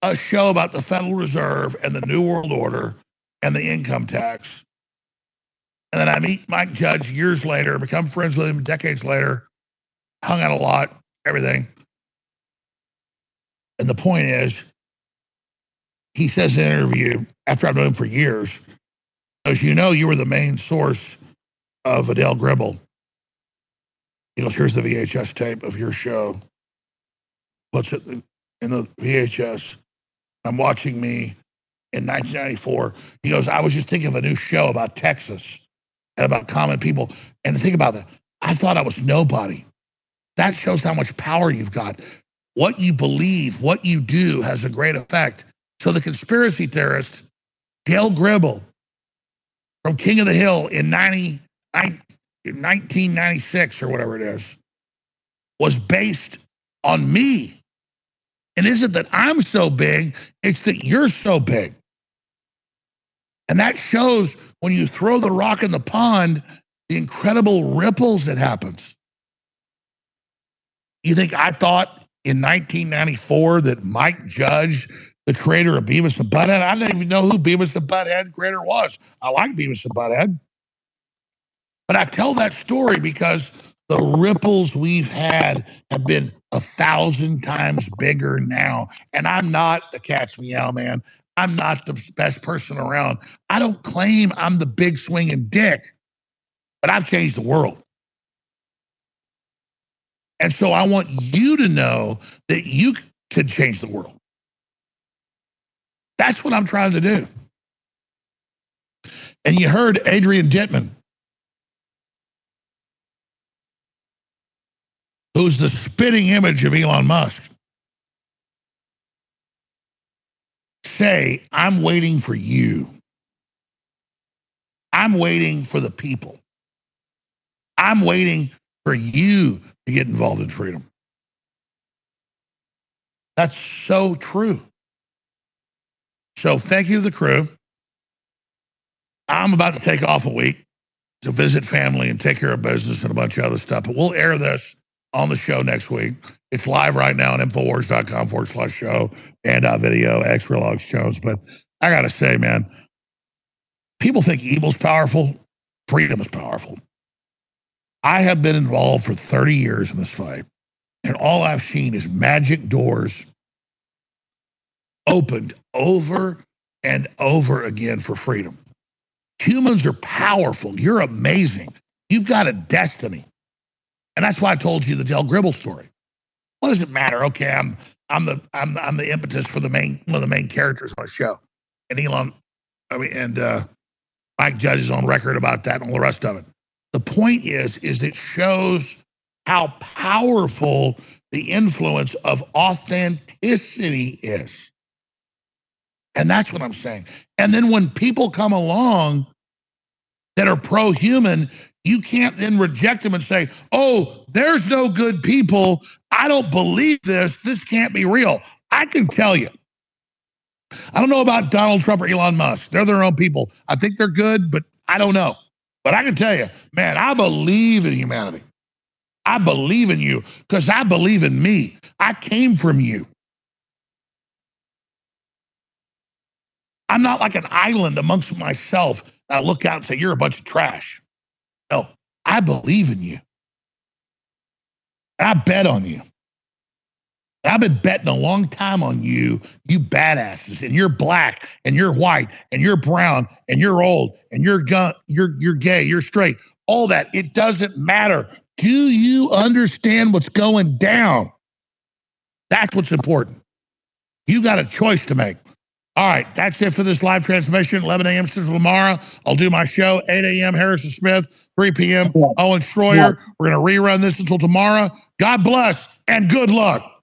a show about the Federal Reserve and the New World Order and the income tax. And then I meet Mike Judge years later, become friends with him decades later, hung out a lot, everything. And the point is, he says in an interview, after I've known him for years, as you know, you were the main source of Adele Gribble. He goes, here's the VHS tape of your show. Puts it in the VHS. I'm watching me in 1994. He goes, I was just thinking of a new show about Texas and about common people. And think about that. I thought I was nobody. That shows how much power you've got. What you believe, what you do has a great effect. So the conspiracy theorist, Dale Gribble, from King of the Hill in 1996 or whatever it is, was based on me. And isn't that I'm so big, it's that you're so big. And that shows when you throw the rock in the pond, the incredible ripples that happens. You think I thought in 1994 that Mike Judge, the creator of Beavis and Butthead, I didn't even know who Beavis and Butthead creator was. I like Beavis and Butthead. But I tell that story because the ripples we've had have been 1,000 times bigger now. And I'm not the cat's meow man. I'm not the best person around. I don't claim I'm the big swinging dick, but I've changed the world. And so I want you to know that you could change the world. That's what I'm trying to do. And you heard Adrian Dittman, who's the spitting image of Elon Musk, say, I'm waiting for you. I'm waiting for the people. I'm waiting for you to get involved in freedom. That's so true. So thank you to the crew. I'm about to take off a week to visit family and take care of business and a bunch of other stuff, but we'll air this on the show next week. It's live right now on Infowars.com/show and video, X Jones. But I got to say, man, people think evil's powerful. Freedom is powerful. I have been involved for 30 years in this fight, and all I've seen is magic doors opened over and over again for freedom. Humans are powerful. You're amazing. You've got a destiny. And that's why I told you the Dale Gribble story. What does it matter? Okay, I'm the impetus for one of the main characters on a show. And Mike Judge is on record about that and all the rest of it. The point is it shows how powerful the influence of authenticity is. And that's what I'm saying. And then when people come along that are pro-human, you can't then reject them and say, oh, there's no good people. I don't believe this. This can't be real. I can tell you. I don't know about Donald Trump or Elon Musk. They're their own people. I think they're good, but I don't know. But I can tell you, man, I believe in humanity. I believe in you because I believe in me. I came from you. I'm not like an island amongst myself. I look out and say, you're a bunch of trash. No, I believe in you. I bet on you. I've been betting a long time on you, you badasses, and you're black, and you're white, and you're brown, and you're old, and you're gay, you're straight. All that, it doesn't matter. Do you understand what's going down? That's what's important. You got a choice to make. All right, that's it for this live transmission. 11 a.m. Central tomorrow. I'll do my show. 8 a.m. Harrison Smith. 3 p.m. Owen Schroyer. We're going to rerun this until tomorrow. God bless and good luck.